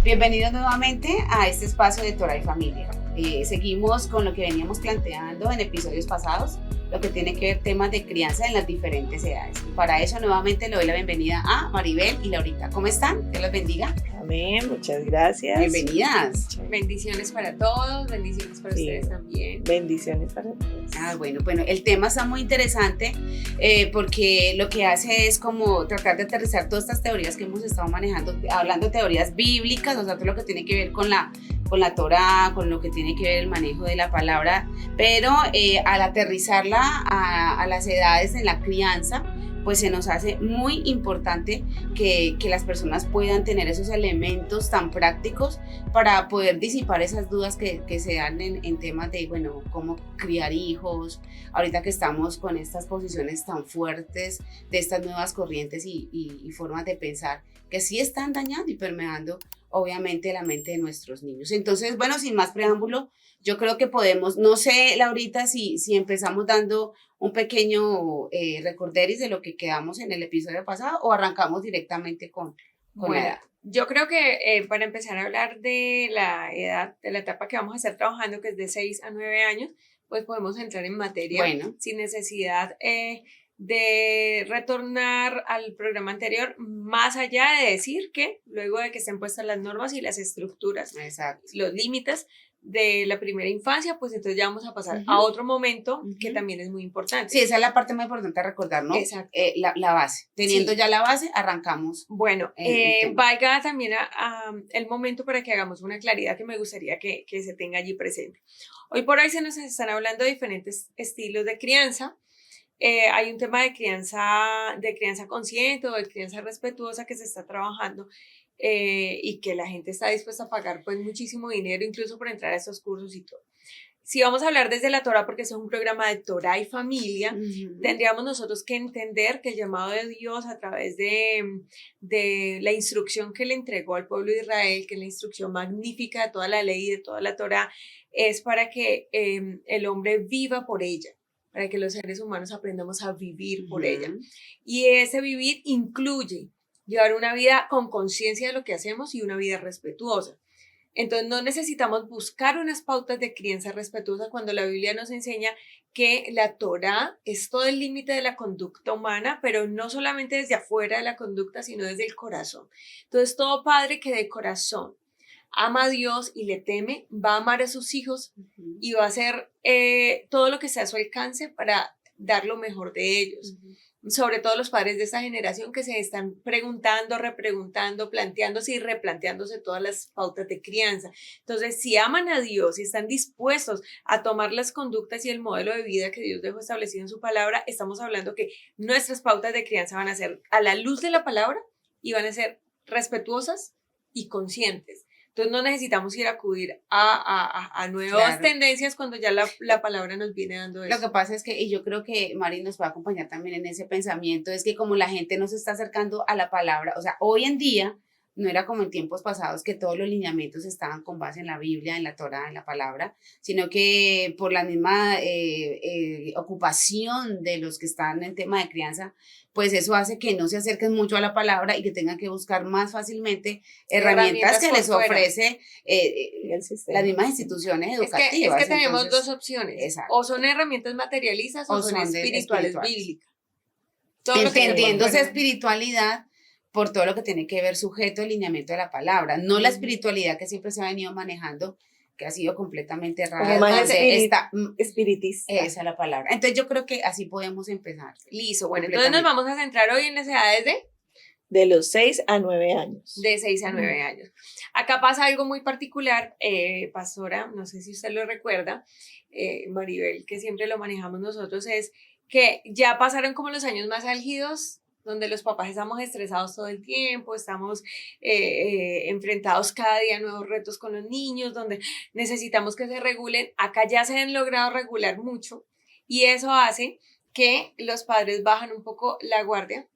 Bienvenidos nuevamente a este espacio de Torah y Familia. Seguimos con lo que veníamos planteando en episodios pasados, lo que tiene que ver temas de crianza en las diferentes edades. Y para eso nuevamente le doy la bienvenida a Maribel y Laurita. ¿Cómo están? Dios los bendiga. Amén, muchas gracias. Bienvenidas. Bendiciones para todos, bendiciones para ustedes también. Bendiciones para todos. Bueno, el tema está muy interesante porque lo que hace es como tratar de aterrizar todas estas teorías que hemos estado manejando, hablando de teorías bíblicas, o sea, todo lo que tiene que ver con la Torá, con lo que tiene que ver el manejo de la palabra, pero al aterrizarla a las edades en la crianza, pues se nos hace muy importante que las personas puedan tener esos elementos tan prácticos para poder disipar esas dudas que se dan en temas de, bueno, cómo criar hijos, ahorita que estamos con estas posiciones tan fuertes de estas nuevas corrientes y formas de pensar que sí están dañando y permeando obviamente la mente de nuestros niños. Entonces, bueno, sin más preámbulo, yo creo que podemos, no sé, Laurita, si empezamos dando un pequeño recorderis de lo que quedamos en el episodio pasado o arrancamos directamente con la edad. Yo creo que para empezar a hablar de la edad, de la etapa que vamos a estar trabajando, que es de 6 a 9 años, pues podemos entrar en materia sin necesidad de retornar al programa anterior, más allá de decir que luego de que estén puestas las normas y las estructuras, los límites de la primera infancia, pues entonces ya vamos a pasar a otro momento que también es muy importante. Sí, esa es la parte más importante a recordar, ¿no? Exacto. La base. Teniendo ya la base, arrancamos. Bueno, valga también el momento para que hagamos una claridad que me gustaría que se tenga allí presente. Hoy por hoy se nos están hablando de diferentes estilos de crianza. Hay un tema de crianza consciente o de crianza respetuosa que se está trabajando y que la gente está dispuesta a pagar pues muchísimo dinero incluso por entrar a estos cursos y todo. Si vamos a hablar desde la Torah, porque eso es un programa de Torah y familia, tendríamos nosotros que entender que el llamado de Dios a través de la instrucción que le entregó al pueblo de Israel, que es la instrucción magnífica de toda la ley y de toda la Torah, es para que el hombre viva por ella, para que los seres humanos aprendamos a vivir por ella. Y ese vivir incluye llevar una vida con conciencia de lo que hacemos y una vida respetuosa. Entonces no necesitamos buscar unas pautas de crianza respetuosa cuando la Biblia nos enseña que la Torá es todo el límite de la conducta humana, pero no solamente desde afuera de la conducta, sino desde el corazón. Entonces todo padre que de corazón ama a Dios y le teme, va a amar a sus hijos y va a hacer todo lo que sea a su alcance para dar lo mejor de ellos. Sobre todo los padres de esta generación que se están preguntando, repreguntando, planteándose y replanteándose todas las pautas de crianza. Entonces, si aman a Dios y están dispuestos a tomar las conductas y el modelo de vida que Dios dejó establecido en su palabra, estamos hablando que nuestras pautas de crianza van a ser a la luz de la palabra y van a ser respetuosas y conscientes. Entonces no necesitamos ir a acudir a nuevas tendencias cuando ya la palabra nos viene dando eso. Lo que pasa es que, y yo creo que Mari nos va a acompañar también en ese pensamiento, es que como la gente no se está acercando a la palabra, o sea, hoy en día no era como en tiempos pasados que todos los lineamientos estaban con base en la Biblia, en la Torá, en la palabra, sino que por la misma ocupación de los que están en tema de crianza, pues eso hace que no se acerquen mucho a la palabra y que tengan que buscar más fácilmente herramientas que les ofrece las mismas instituciones educativas. Es que tenemos dos opciones, o son herramientas materialistas o son espirituales bíblicas. Entendiéndose espiritualidad por todo lo que tiene que ver sujeto al lineamiento de la palabra, no la espiritualidad que siempre se ha venido manejando, que ha sido completamente errada. Espiritista. Esa es la palabra. Entonces yo creo que así podemos empezar. Listo, bueno, entonces nos vamos a centrar hoy en las edades de los 6 a 9 años. De 6 a 9 años. Acá pasa algo muy particular, pastora, no sé si usted lo recuerda, Maribel, que siempre lo manejamos nosotros, es que ya pasaron como los años más álgidos, donde los papás estamos estresados todo el tiempo, estamos enfrentados cada día a nuevos retos con los niños, donde necesitamos que se regulen. Acá ya se han logrado regular mucho y eso hace que los padres bajan un poco la guardia.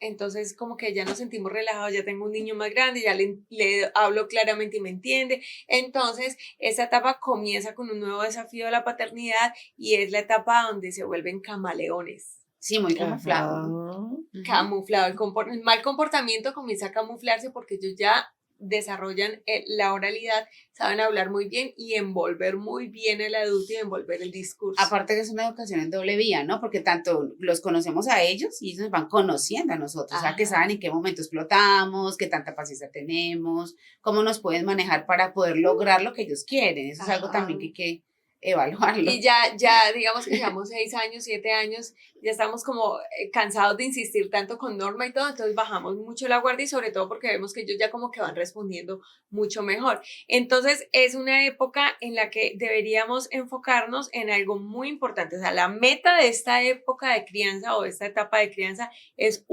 Entonces como que ya nos sentimos relajados, ya tengo un niño más grande, ya le hablo claramente y me entiende. Entonces esta etapa comienza con un nuevo desafío de la paternidad y es la etapa donde se vuelven camaleones. Sí, muy camuflado. Camuflado. El mal comportamiento comienza a camuflarse porque ellos ya desarrollan la oralidad, saben hablar muy bien y envolver muy bien el adulto y envolver el discurso. Aparte que es una educación en doble vía, ¿no? Porque tanto los conocemos a ellos y ellos nos van conociendo a nosotros, o sea, que saben en qué momento explotamos, qué tanta paciencia tenemos, cómo nos pueden manejar para poder lograr lo que ellos quieren. Eso es algo también que hay que evaluarlo. Y ya digamos que llevamos 6 años, 7 años, ya estamos como cansados de insistir tanto con Norma y todo, entonces bajamos mucho la guardia y sobre todo porque vemos que ellos ya como que van respondiendo mucho mejor. Entonces es una época en la que deberíamos enfocarnos en algo muy importante, o sea, la meta de esta época de crianza o de esta etapa de crianza es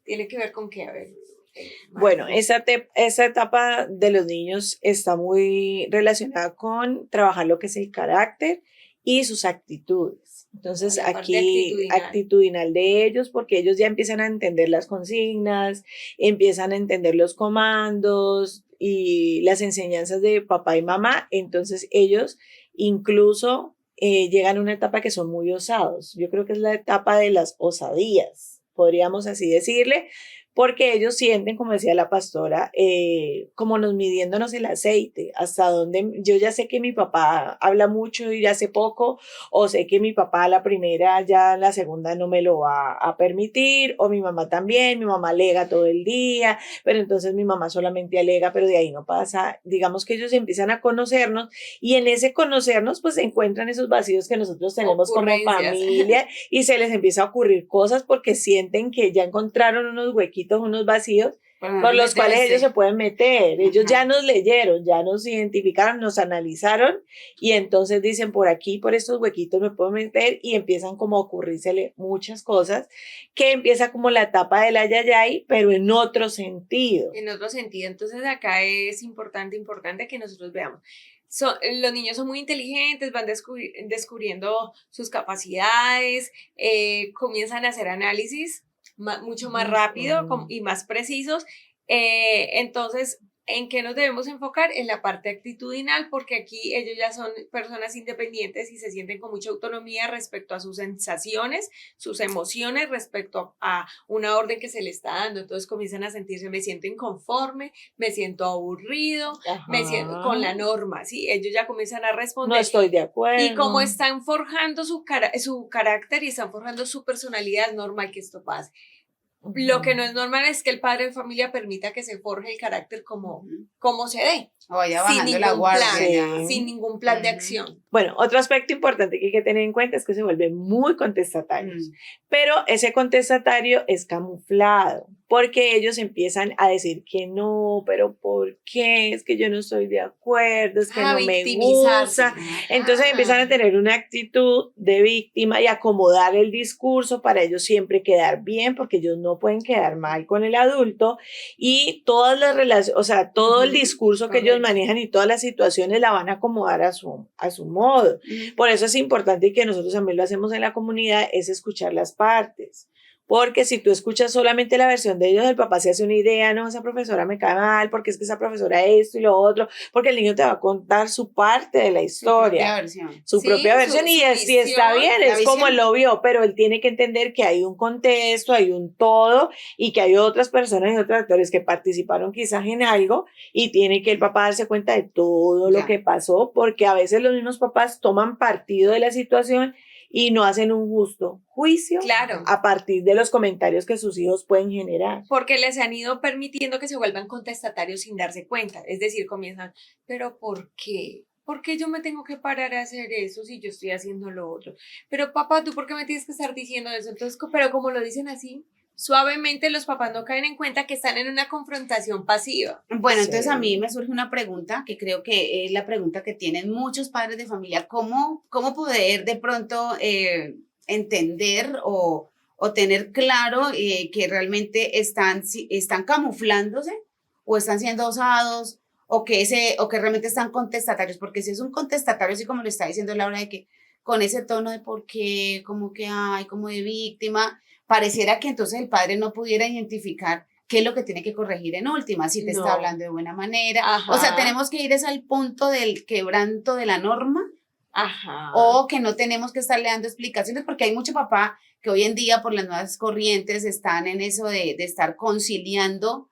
tiene que ver con qué, a ver. Bueno, esa etapa de los niños está muy relacionada con trabajar lo que es el carácter y sus actitudes. Entonces, aquí actitudinal de ellos, porque ellos ya empiezan a entender las consignas, empiezan a entender los comandos y las enseñanzas de papá y mamá. Entonces, ellos incluso llegan a una etapa que son muy osados. Yo creo que es la etapa de las osadías, podríamos así decirle, porque ellos sienten, como decía la pastora, como nos midiéndonos el aceite, hasta donde yo ya sé que mi papá habla mucho y hace poco, o sé que mi papá a la primera, ya a la segunda no me lo va a permitir, o mi mamá también, mi mamá alega todo el día, pero entonces mi mamá solamente alega, pero de ahí no pasa. Digamos que ellos empiezan a conocernos y en ese conocernos pues encuentran esos vacíos que nosotros tenemos como familia y se les empieza a ocurrir cosas porque sienten que ya encontraron unos huequitos, unos vacíos por los cuales ellos se pueden meter. Ellos ya nos leyeron, ya nos identificaron, nos analizaron y entonces dicen por aquí, por estos huequitos me puedo meter y empiezan como a ocurrírsele muchas cosas que empieza como la etapa del ayayay, pero en otro sentido. En otro sentido, entonces acá es importante que nosotros veamos. Los niños son muy inteligentes, van descubriendo sus capacidades, comienzan a hacer análisis mucho más rápido y más precisos. Entonces, ¿en qué nos debemos enfocar? En la parte actitudinal, porque aquí ellos ya son personas independientes y se sienten con mucha autonomía respecto a sus sensaciones, sus emociones, respecto a una orden que se le está dando. Entonces comienzan a sentirse, me siento inconforme, me siento aburrido, me siento con la norma, ¿sí? Ellos ya comienzan a responder. No estoy de acuerdo. Y como están forjando su carácter y están forjando su personalidad, es normal que esto pase. Lo que no es normal es que el padre de familia permita que se forje el carácter como se dé. Sin ningún plan de acción. Bueno, otro aspecto importante que hay que tener en cuenta es que se vuelven muy contestatarios, pero ese contestatario es camuflado, porque ellos empiezan a decir que no, pero ¿por qué? Es que yo no estoy de acuerdo, es que no me gusta. Entonces empiezan a tener una actitud de víctima y acomodar el discurso para ellos siempre quedar bien, porque ellos no pueden quedar mal con el adulto y todas las relaciones, o sea, todo el discurso que ellos manejan y todas las situaciones la van a acomodar a su modo. Por eso es importante y que nosotros también lo hacemos en la comunidad, es escuchar las partes. Porque si tú escuchas solamente la versión de ellos, el papá se hace una idea, no, esa profesora me cae mal, porque es que esa profesora esto y lo otro, porque el niño te va a contar su parte de la historia. Su propia versión y está bien, es como él lo vio, pero él tiene que entender que hay un contexto, hay un todo y que hay otras personas y otros actores que participaron quizás en algo y tiene que el papá darse cuenta de todo lo que pasó, porque a veces los mismos papás toman partido de la situación y no hacen un justo juicio a partir de los comentarios que sus hijos pueden generar. Porque les han ido permitiendo que se vuelvan contestatarios sin darse cuenta. Es decir, comienzan, ¿pero por qué? ¿Por qué yo me tengo que parar a hacer eso si yo estoy haciendo lo otro? Pero papá, ¿tú por qué me tienes que estar diciendo eso? Entonces, pero como lo dicen así, suavemente los papás no caen en cuenta que están en una confrontación pasiva. Bueno, entonces a mí me surge una pregunta que creo que es la pregunta que tienen muchos padres de familia. ¿Cómo poder de pronto entender o tener claro que realmente están camuflándose o están siendo osados o que realmente están contestatarios? Porque si es un contestatario, así como lo está diciendo Laura, de que con ese tono de por qué, como que hay, como de víctima, pareciera que entonces el padre no pudiera identificar qué es lo que tiene que corregir en última, si te está hablando de buena manera. O sea, tenemos que ir al punto del quebranto de la norma, o que no tenemos que estarle dando explicaciones, porque hay mucho papá que hoy en día por las nuevas corrientes están en eso de estar conciliando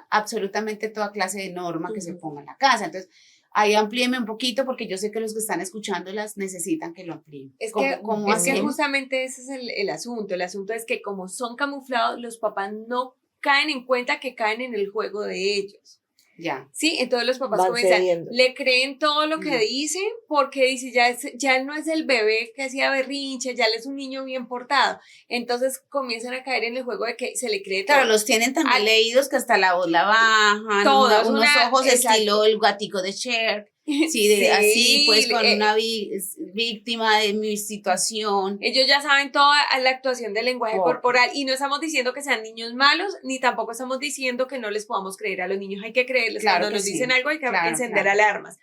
absolutamente toda clase de norma que se ponga en la casa. Entonces, ahí amplíeme un poquito porque yo sé que los que están escuchando las necesitan que lo amplíen. Es ¿Cómo que hacemos? justamente ese es el asunto. El asunto es que como son camuflados, los papás no caen en cuenta que caen en el juego de ellos. Ya. Sí, entonces los papás Van comienzan, cediendo. le creen todo lo que dicen porque dice, ya él no es el bebé que hacía berrinche, ya él es un niño bien portado. Entonces comienzan a caer en el juego de que se le cree todo. Claro, los tienen también leídos que hasta la voz la bajan, Todos, unos ojos exacto. estilo el gatico de Cher. Sí, así pues con una víctima de mi situación. Ellos ya saben toda la actuación del lenguaje corporal y no estamos diciendo que sean niños malos, ni tampoco estamos diciendo que no les podamos creer a los niños. Hay que creerles, cuando nos dicen algo hay que encender alarmas.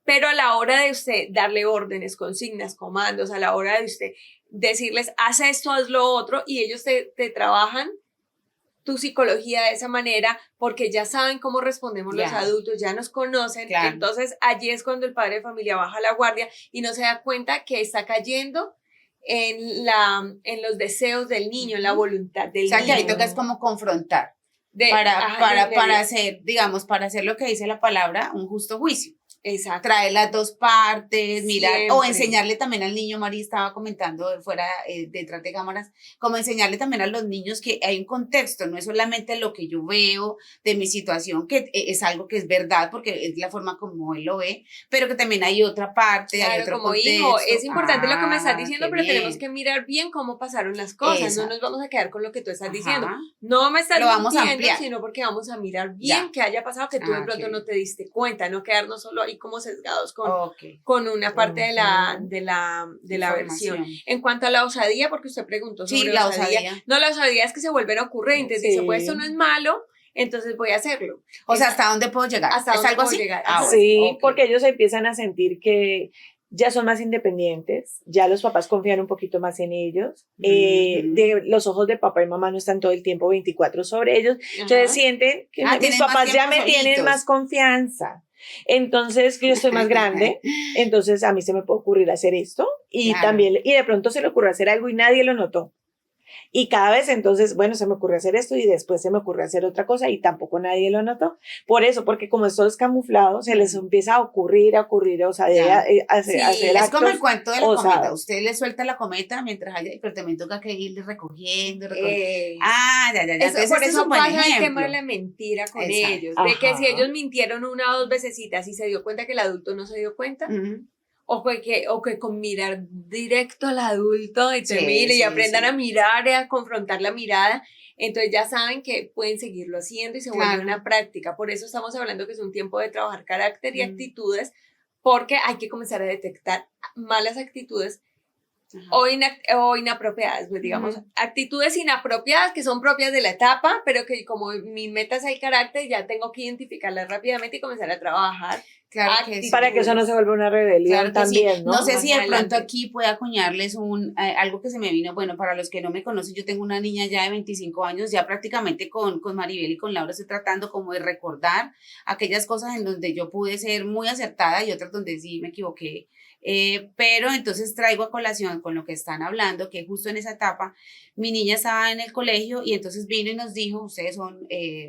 Pero a la hora de usted darle órdenes, consignas, comandos, a la hora de usted decirles, haz esto, haz lo otro, y ellos te trabajan tu psicología de esa manera, porque ya saben cómo respondemos los adultos, ya nos conocen, entonces allí es cuando el padre de familia baja la guardia y no se da cuenta que está cayendo en los deseos del niño, en la voluntad del niño. O sea, que ahí toca es como confrontar, para hacer, digamos, para hacer lo que dice la palabra, un justo juicio. Exacto. Traer las dos partes, mirar, Siempre. o enseñarle también al niño, Mari estaba comentando fuera, detrás de cámaras, como enseñarle también a los niños que hay un contexto, no es solamente lo que yo veo de mi situación, que es algo que es verdad, porque es la forma como él lo ve, pero que también hay otra parte, claro, hay otro como contexto. Hijo, es importante lo que me estás diciendo, pero bien. tenemos que mirar bien cómo pasaron las cosas, Exacto. no nos vamos a quedar con lo que tú estás diciendo, no me estás mintiendo, sino porque vamos a mirar bien qué haya pasado, que tú de pronto no te diste cuenta, no quedarnos solo ahí como sesgados con una parte de la versión. En cuanto a la osadía, porque usted preguntó sobre la osadía. No, la osadía es que se vuelven ocurrentes. Dice, pues esto no es malo, entonces voy a hacerlo. O sea, ¿hasta dónde puedo llegar? ¿Hasta ¿Es dónde algo puedo así? llegar? Sí, porque ellos empiezan a sentir que ya son más independientes, ya los papás confían un poquito más en ellos, los ojos de papá y mamá no están todo el tiempo 24 sobre ellos, entonces sienten que mis papás ya me tienen más confianza. Entonces, yo estoy más grande, entonces a mí se me puede ocurrir hacer esto y también, y de pronto se le ocurre hacer algo y nadie lo notó. Y cada vez entonces, bueno, se me ocurre hacer esto y después se me ocurre hacer otra cosa y tampoco nadie lo notó. Por eso, porque como esto es camuflado, se les empieza a ocurrir, o sea, hacer es como el cuento de la cometa. Usted le suelta la cometa mientras haya, pero también toca que irle recogiendo. Ya. Entonces, por eso pasa el tema de la mentira con ellos. De que si ellos mintieron una o dos vecesitas y se dio cuenta que el adulto no se dio cuenta, o que con mirar directo al adulto y te mire y aprendan a mirar y a confrontar la mirada, entonces ya saben que pueden seguirlo haciendo y se vuelve una práctica. Por eso estamos hablando que es un tiempo de trabajar carácter y actitudes, porque hay que comenzar a detectar malas actitudes o inapropiadas, pues digamos, actitudes inapropiadas que son propias de la etapa, pero que como mi meta es el carácter, ya tengo que identificarlas rápidamente y comenzar a trabajar. Claro que sí. Para que eso no se vuelva una rebelión también, ¿no? No sé si de pronto aquí pueda acuñarles algo que se me vino, bueno, para los que no me conocen, yo tengo una niña ya de 25 años, ya prácticamente con Maribel y con Laura estoy tratando como de recordar aquellas cosas en donde yo pude ser muy acertada y otras donde sí me equivoqué. Pero entonces traigo a colación con lo que están hablando, que justo en esa etapa mi niña estaba en el colegio y entonces vino y nos dijo, ustedes son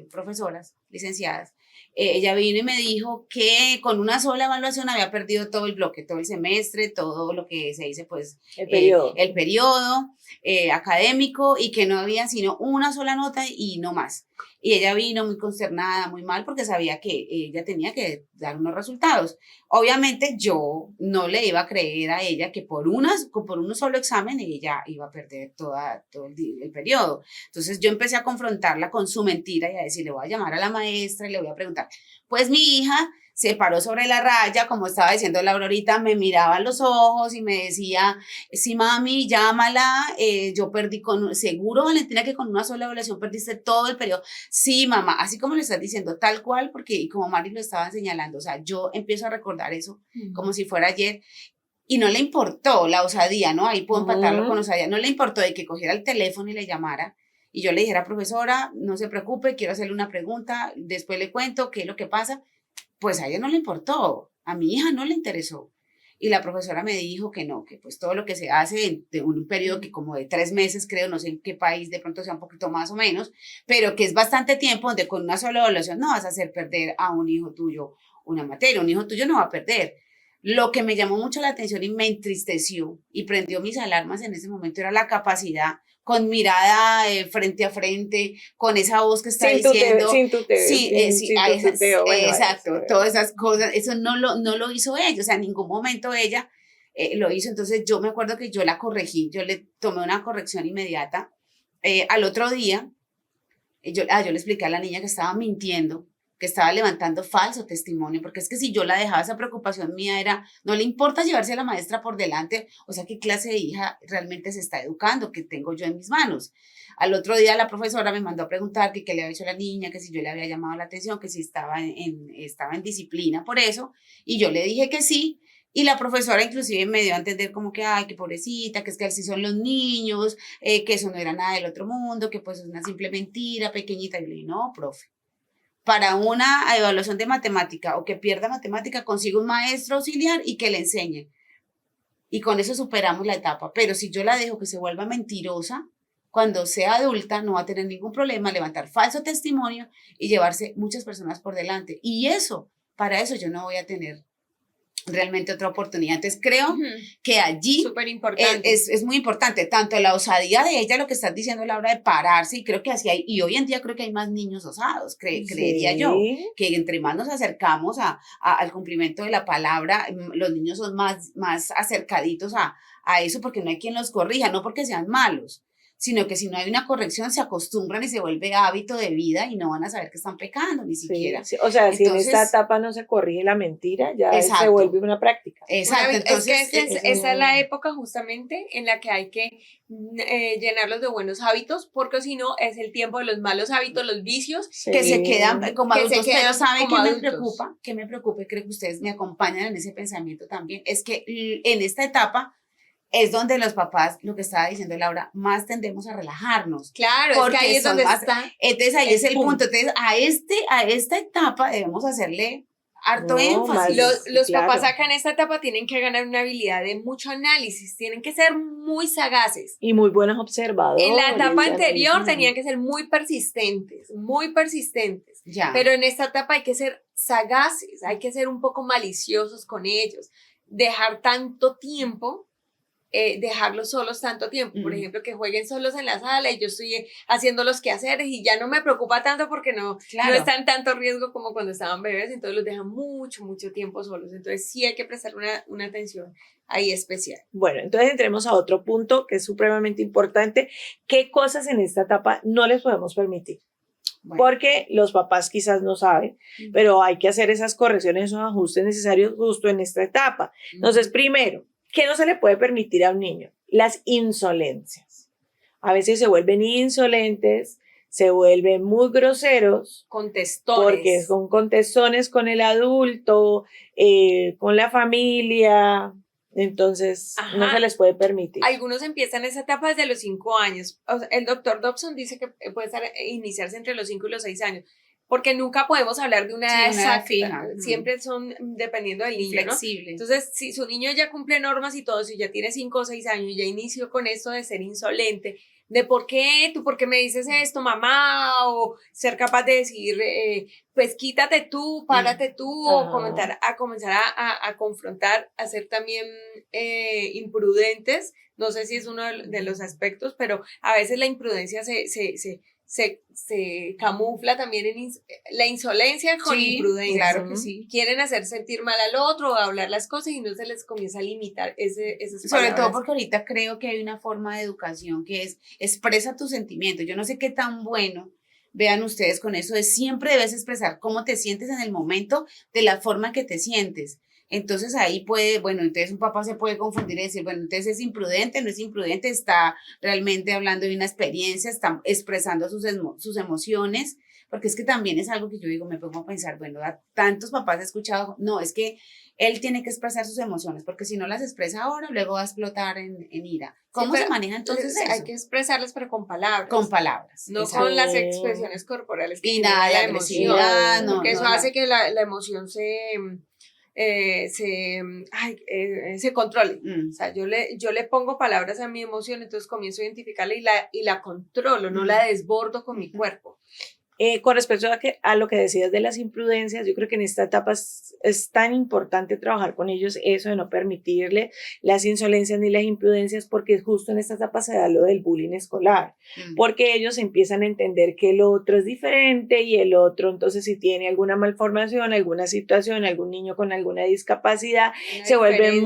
profesoras, licenciadas, ella vino y me dijo que con una sola evaluación había perdido todo el bloque, todo el semestre, todo lo que se dice pues el periodo académico y que no había sino una sola nota y no más. Y ella vino muy consternada, muy mal, porque sabía que ella tenía que dar unos resultados. Obviamente yo no le iba a creer a ella que por un solo examen ella iba a perder todo el periodo. Entonces yo empecé a confrontarla con su mentira y a decir, le voy a llamar a la maestra y le voy a preguntar, pues mi hija se paró sobre la raya, como estaba diciendo Laura ahorita, me miraba a los ojos y me decía, sí mami, llámala, yo perdí seguro Valentina que con una sola evaluación perdiste todo el periodo. Sí mamá, así como le estás diciendo, tal cual, porque como Mari lo estaba señalando, o sea, yo empiezo a recordar eso como si fuera ayer. Y no le importó la osadía, ¿no? Ahí puedo empatarlo con osadía, no le importó de que cogiera el teléfono y le llamara y yo le dijera, profesora, no se preocupe, quiero hacerle una pregunta, después le cuento qué es lo que pasa. Pues a ella no le importó, a mi hija no le interesó. y la profesora me dijo que no, que pues todo lo que se hace de un periodo que como de 3 meses, creo, no sé en qué país, de pronto sea un poquito más o menos, pero que es bastante tiempo donde con una sola evaluación no vas a hacer perder a un hijo tuyo una materia, un hijo tuyo no va a perder. Lo que me llamó mucho la atención y me entristeció y prendió mis alarmas en ese momento era la capacidad con mirada frente a frente, con esa voz que está diciendo. Sin tuteo. Sí, exacto, todas esas cosas, eso no lo hizo ella, o sea, en ningún momento ella lo hizo, entonces yo me acuerdo que yo la corregí, yo le tomé una corrección inmediata. Al otro día, yo le expliqué a la niña que estaba mintiendo, que estaba levantando falso testimonio, porque es que si yo la dejaba, esa preocupación mía era, no le importa llevarse a la maestra por delante, o sea, ¿qué clase de hija realmente se está educando, que tengo yo en mis manos? Al otro día la profesora me mandó a preguntar que qué le había hecho a la niña, que si yo le había llamado la atención, que si estaba en disciplina por eso, y yo le dije que sí, y la profesora inclusive me dio a entender como que, ay, qué pobrecita, que es que así son los niños, que eso no era nada del otro mundo, que pues es una simple mentira pequeñita. Y yo le dije, no, profe, para una evaluación de matemática o que pierda matemática, consigo un maestro auxiliar y que le enseñe. Y con eso superamos la etapa. Pero si yo la dejo que se vuelva mentirosa, cuando sea adulta no va a tener ningún problema levantar falso testimonio y llevarse muchas personas por delante. Y eso, para eso yo no voy a tener realmente otra oportunidad. Entonces creo que allí es muy importante, tanto la osadía de ella, lo que estás diciendo a la hora de pararse, y creo que así hay, y hoy en día creo que hay más niños osados, creería yo, que entre más nos acercamos al cumplimiento de la palabra, los niños son más acercaditos a eso, porque no hay quien los corrija, no porque sean malos, sino que si no hay una corrección se acostumbran y se vuelve hábito de vida y no van a saber que están pecando ni siquiera. Sí. O sea, entonces, si en esta etapa no se corrige la mentira, ya se vuelve una práctica. Exacto. Entonces, esa es la época justamente en la que hay que llenarlos de buenos hábitos, porque si no es el tiempo de los malos hábitos, los vicios, que se quedan como adultos. Pero ¿saben qué me preocupa? Creo que ustedes me acompañan en ese pensamiento también, es que en esta etapa es donde los papás, lo que estaba diciendo Laura, más tendemos a relajarnos. Claro, es que ahí es donde está. Entonces ahí es el punto. Entonces a esta etapa debemos hacerle harto énfasis. Los papás acá en esta etapa tienen que ganar una habilidad de mucho análisis, tienen que ser muy sagaces. Y muy buenos observadores. En la etapa anterior tenían que ser muy persistentes. Ya. Pero en esta etapa hay que ser sagaces, hay que ser un poco maliciosos con ellos, dejar tanto tiempo. Dejarlos solos tanto tiempo, por ejemplo, que jueguen solos en la sala y yo estoy haciendo los quehaceres y ya no me preocupa tanto porque no están en tanto riesgo como cuando estaban bebés, entonces los dejan mucho tiempo solos, entonces sí hay que prestar una atención ahí especial. Bueno, entonces entremos a otro punto que es supremamente importante. ¿Qué cosas en esta etapa no les podemos permitir? Bueno. Porque los papás quizás no saben, pero hay que hacer esas correcciones, esos ajustes necesarios justo en esta etapa. Entonces, primero, ¿qué no se le puede permitir a un niño? Las insolencias. A veces se vuelven insolentes, se vuelven muy groseros. Contestones. Porque son contestones con el adulto, con la familia. Entonces, no se les puede permitir. Algunos empiezan esa etapa desde los 5 años. O sea, el doctor Dobson dice que puede iniciarse entre los 5 y los 6 años. Porque nunca podemos hablar de una edad exacta, fija. Siempre son dependiendo del niño, flexible, ¿no? Entonces, si su niño ya cumple normas y todo, si ya tiene 5 o 6 años y ya inició con esto de ser insolente, de por qué me dices esto, mamá, o ser capaz de decir, pues quítate tú, párate tú, o comenzar a confrontar, a ser también imprudentes. No sé si es uno de los aspectos, pero a veces la imprudencia se camufla también en la insolencia con imprudencia. Claro que sí. Quieren hacer sentir mal al otro o hablar las cosas y no se les comienza a limitar esas Sobre palabras. todo porque ahorita creo que hay una forma de educación que es expresa tus sentimientos. Yo no sé qué tan bueno vean ustedes con eso de siempre debes expresar cómo te sientes en el momento de la forma que te sientes. Entonces ahí entonces un papá se puede confundir y decir, bueno, entonces es imprudente, no es imprudente, está realmente hablando de una experiencia, está expresando sus emociones, porque es que también es algo que yo digo, me pongo a pensar, bueno, tantos papás he escuchado, no, es que él tiene que expresar sus emociones, porque si no las expresa ahora, luego va a explotar en ira. ¿Cómo se maneja entonces eso? Hay que expresarlas, pero con palabras. Con palabras. No con las expresiones corporales. Y nada de agresividad, porque eso hace que la emoción se se controle. O sea, yo le pongo palabras a mi emoción, entonces comienzo a identificarla y la controlo, no la desbordo con mi cuerpo. Con respecto a lo que decías de las imprudencias, yo creo que en esta etapa es tan importante trabajar con ellos eso de no permitirle las insolencias ni las imprudencias, porque justo en esta etapa se da lo del bullying escolar, porque ellos empiezan a entender que el otro es diferente y el otro, entonces si tiene alguna malformación, alguna situación, algún niño con alguna discapacidad, se vuelve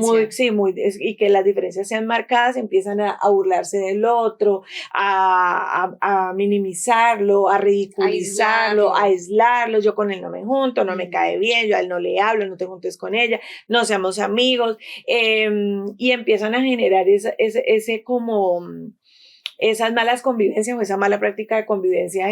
y que las diferencias sean marcadas, empiezan a burlarse del otro, a minimizarlo, a ridiculizarlo, aislarlo, yo con él no me junto, no me cae bien, yo a él no le hablo, no te juntes con ella, no seamos amigos, y empiezan a generar esas malas convivencias o esa mala práctica de convivencia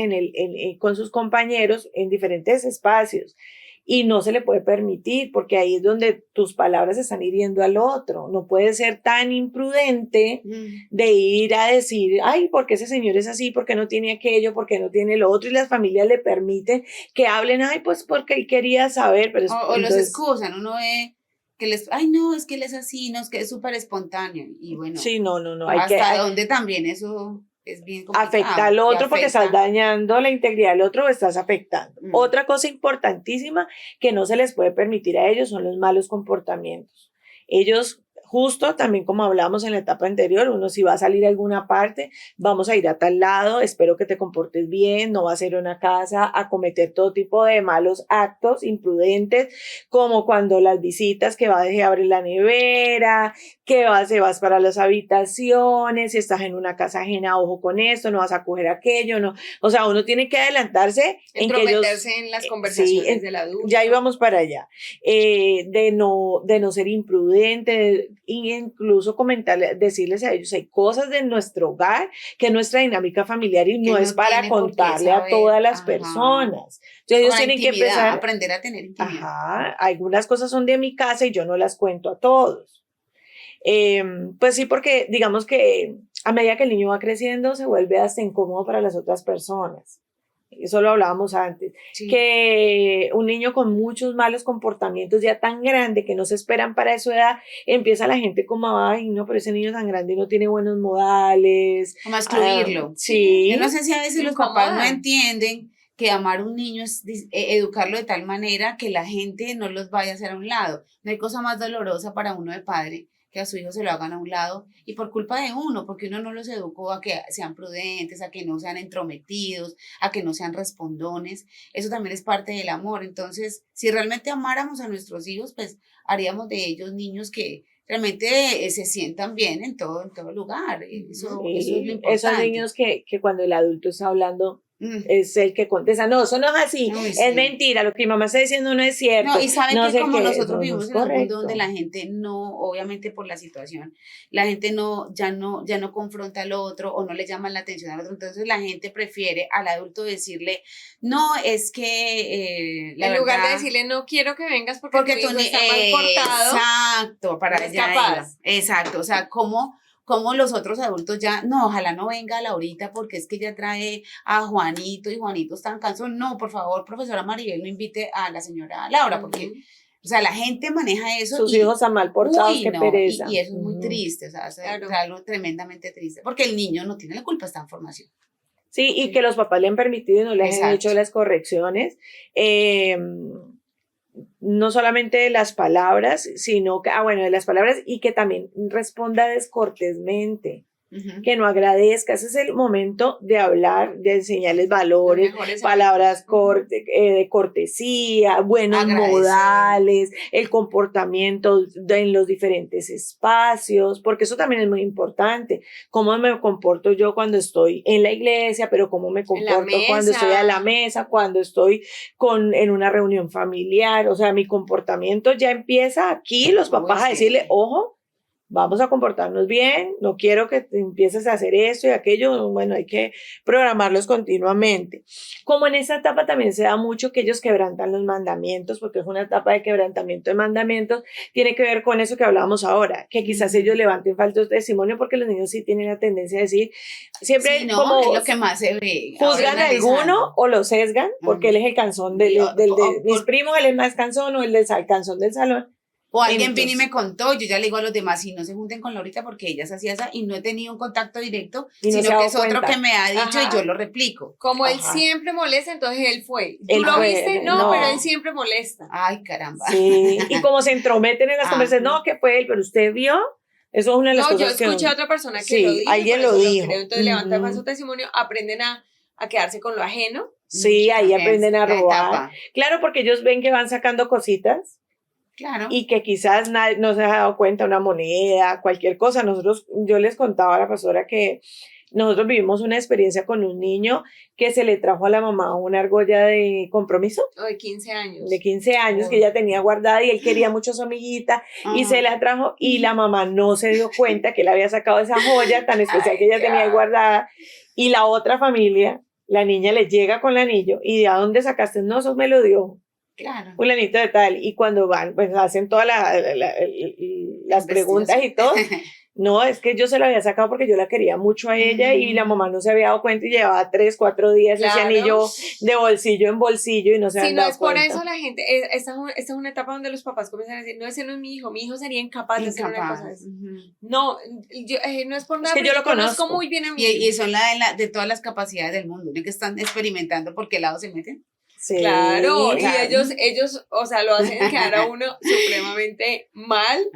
con sus compañeros en diferentes espacios. Y no se le puede permitir, porque ahí es donde tus palabras están hiriendo al otro. No puedes ser tan imprudente de ir a decir, ay, ¿por qué ese señor es así? ¿Por qué no tiene aquello? ¿Por qué no tiene lo otro? Y las familias le permiten que hablen, ay, pues porque él quería saber. Pero o los excusan, uno ve que ay, no, es que él es así, no, es que es súper espontáneo. Y bueno, sí, no. ¿hasta dónde también eso es bien complicado? Afecta al otro porque estás dañando la integridad del otro o estás afectando. Otra cosa importantísima que no se les puede permitir a ellos son los malos comportamientos. Ellos, justo también como hablábamos en la etapa anterior, uno si va a salir a alguna parte, vamos a ir a tal lado, espero que te comportes bien, no vas a ir a una casa a cometer todo tipo de malos actos imprudentes, como cuando las visitas que vas a abrir la nevera, que vas para las habitaciones, si estás en una casa ajena, ojo con esto, no vas a coger aquello, no, o sea, uno tiene que adelantarse en que ellos, en las conversaciones del adulto. Ya íbamos para allá, de no ser imprudente, incluso decirles a ellos, hay cosas de nuestro hogar que es nuestra dinámica familiar y no es para contarle a todas las personas. Entonces ellos tienen que empezar a aprender a tener intimidad. Algunas cosas son de mi casa y yo no las cuento a todos. Pues sí, porque digamos que a medida que el niño va creciendo se vuelve hasta incómodo para las otras personas. Eso lo hablábamos antes, que un niño con muchos malos comportamientos ya tan grande que no se esperan para su edad, empieza la gente como, ay no, pero ese niño tan grande no tiene buenos modales. Como a excluirlo. Sí. Yo no sé si a veces los papás no entienden que amar a un niño es educarlo de tal manera que la gente no los vaya a hacer a un lado. No hay cosa más dolorosa para uno de padre que a su hijo se lo hagan a un lado y por culpa de uno, porque uno no los educó a que sean prudentes, a que no sean entrometidos, a que no sean respondones. Eso también es parte del amor. Entonces, si realmente amáramos a nuestros hijos, pues haríamos de ellos niños que realmente se sientan bien en todo lugar. Eso es lo importante. Esos niños que cuando el adulto está hablando, es el que contesta, no, eso no es así, es mentira, lo que mi mamá está diciendo no es cierto. No, y saben que como nosotros no vivimos en un mundo donde la gente no, obviamente por la situación, la gente ya no confronta al otro o no le llama la atención al otro, entonces la gente prefiere al adulto decirle, no, es que en lugar de decirle, no quiero que vengas porque tu hijo está mal portado. Exacto, para allá. Exacto, o sea, como los otros adultos ya, no, ojalá no venga a Laurita porque es que ya trae a Juanito y Juanito está tan cansado. No, por favor, profesora Maribel, no invite a la señora Laura porque, o sea, la gente maneja eso. Sus hijos están mal portados, qué pereza. Y eso es muy triste, o sea, es algo tremendamente triste porque el niño no tiene la culpa, está en formación. Sí, y que los papás le han permitido y no le han hecho las correcciones. No solamente de las palabras, sino que, de las palabras y que también responda descortésmente, que no agradezca. Ese es el momento de hablar, de enseñarles valores, palabras de cortesía, buenos modales, el comportamiento en los diferentes espacios, porque eso también es muy importante. Cómo me comporto yo cuando estoy en la iglesia, pero cómo me comporto cuando estoy a la mesa, cuando estoy en una reunión familiar. O sea, mi comportamiento ya empieza aquí, los papás a decirle, ojo, vamos a comportarnos bien, no quiero que te empieces a hacer esto y aquello, bueno, hay que programarlos continuamente. Como en esa etapa también se da mucho que ellos quebrantan los mandamientos, porque es una etapa de quebrantamiento de mandamientos, tiene que ver con eso que hablábamos ahora, que quizás ellos levanten falsos testimonios, porque los niños sí tienen la tendencia a decir, siempre Sí, no, como es lo que más se ve. juzgan a alguno o lo sesgan, porque él es el cansón de mis primos, él es más cansón o el del cansón del salón. O alguien vino y me contó, yo ya le digo a los demás, si no se junten con Laurita porque ella es así, y no he tenido un contacto directo, no sino que es otro que me ha dicho Ajá. y yo lo replico. Como él siempre molesta, entonces él fue. ¿Tú lo viste? No, pero él siempre molesta. Ay, caramba. Sí, y como se entrometen en las conversaciones, no, que fue él, pero usted vio, eso es una de las cosas que... No, yo escuché a otra persona que lo dijo. Alguien lo dijo. Entonces levantan falso testimonio, aprenden a quedarse con lo ajeno. Sí, ahí aprenden a robar. Claro, porque ellos ven que van sacando cositas. Claro. Y que quizás nadie no se ha dado cuenta, una moneda, cualquier cosa. Yo les contaba a la pastora que nosotros vivimos una experiencia con un niño que se le trajo a la mamá una argolla de compromiso. De 15 años. De 15 años que ella tenía guardada y él quería mucho a su amiguita y se la trajo y la mamá no se dio cuenta que él había sacado esa joya tan especial que ella tenía guardada y la otra familia, la niña le llega con el anillo y ¿de dónde sacaste? No, eso me lo dio. Claro. Fulanito de tal, y cuando van, pues hacen todas las preguntas y todo. No, es que yo se lo había sacado porque yo la quería mucho a ella y la mamá no se había dado cuenta y llevaba 3, 4 días ese anillo de bolsillo en bolsillo y no se había dado cuenta. Si no es por eso la gente, esta es una etapa donde los papás comienzan a decir, no, ese no es mi hijo sería incapaz de hacer una cosa así. No, no es por nada, es que yo lo conozco muy bien a mí. Y son de todas las capacidades del mundo, ¿no? Que están experimentando por qué lado se meten. Sí, claro, y ellos, o sea, lo hacen quedar a uno supremamente mal.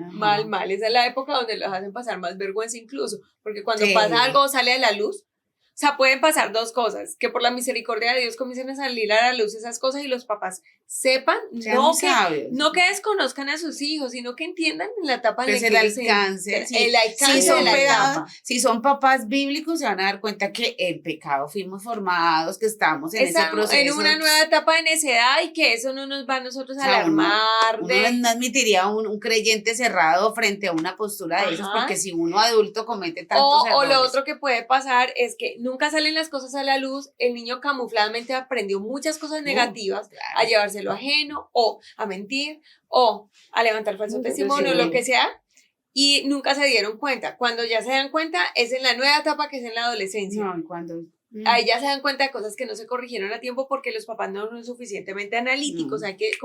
Esa es la época donde los hacen pasar más vergüenza incluso, porque cuando pasa algo sale a la luz, o sea, pueden pasar dos cosas, que por la misericordia de Dios comiencen a salir a la luz esas cosas y los papás sepan, no que desconozcan a sus hijos, sino que entiendan en la etapa pues de el alcance. El alcance de la etapa. Si son papás bíblicos se van a dar cuenta que el pecado fuimos formados, que estamos en ese proceso. En una nueva etapa de necedad y que eso no nos va a nosotros a alarmar. Uno no admitiría un creyente cerrado frente a una postura de esas, porque si uno adulto comete tantos errores. O lo otro que puede pasar es que nunca salen las cosas a la luz, el niño camufladamente aprendió muchas cosas negativas, a llevarse lo ajeno, o a mentir, o a levantar falso testimonio, lo que sea, y nunca se dieron cuenta. Cuando ya se dan cuenta, es en la nueva etapa que es en la adolescencia. Ahí ya se dan cuenta de cosas que no se corrigieron a tiempo porque los papás no son suficientemente analíticos.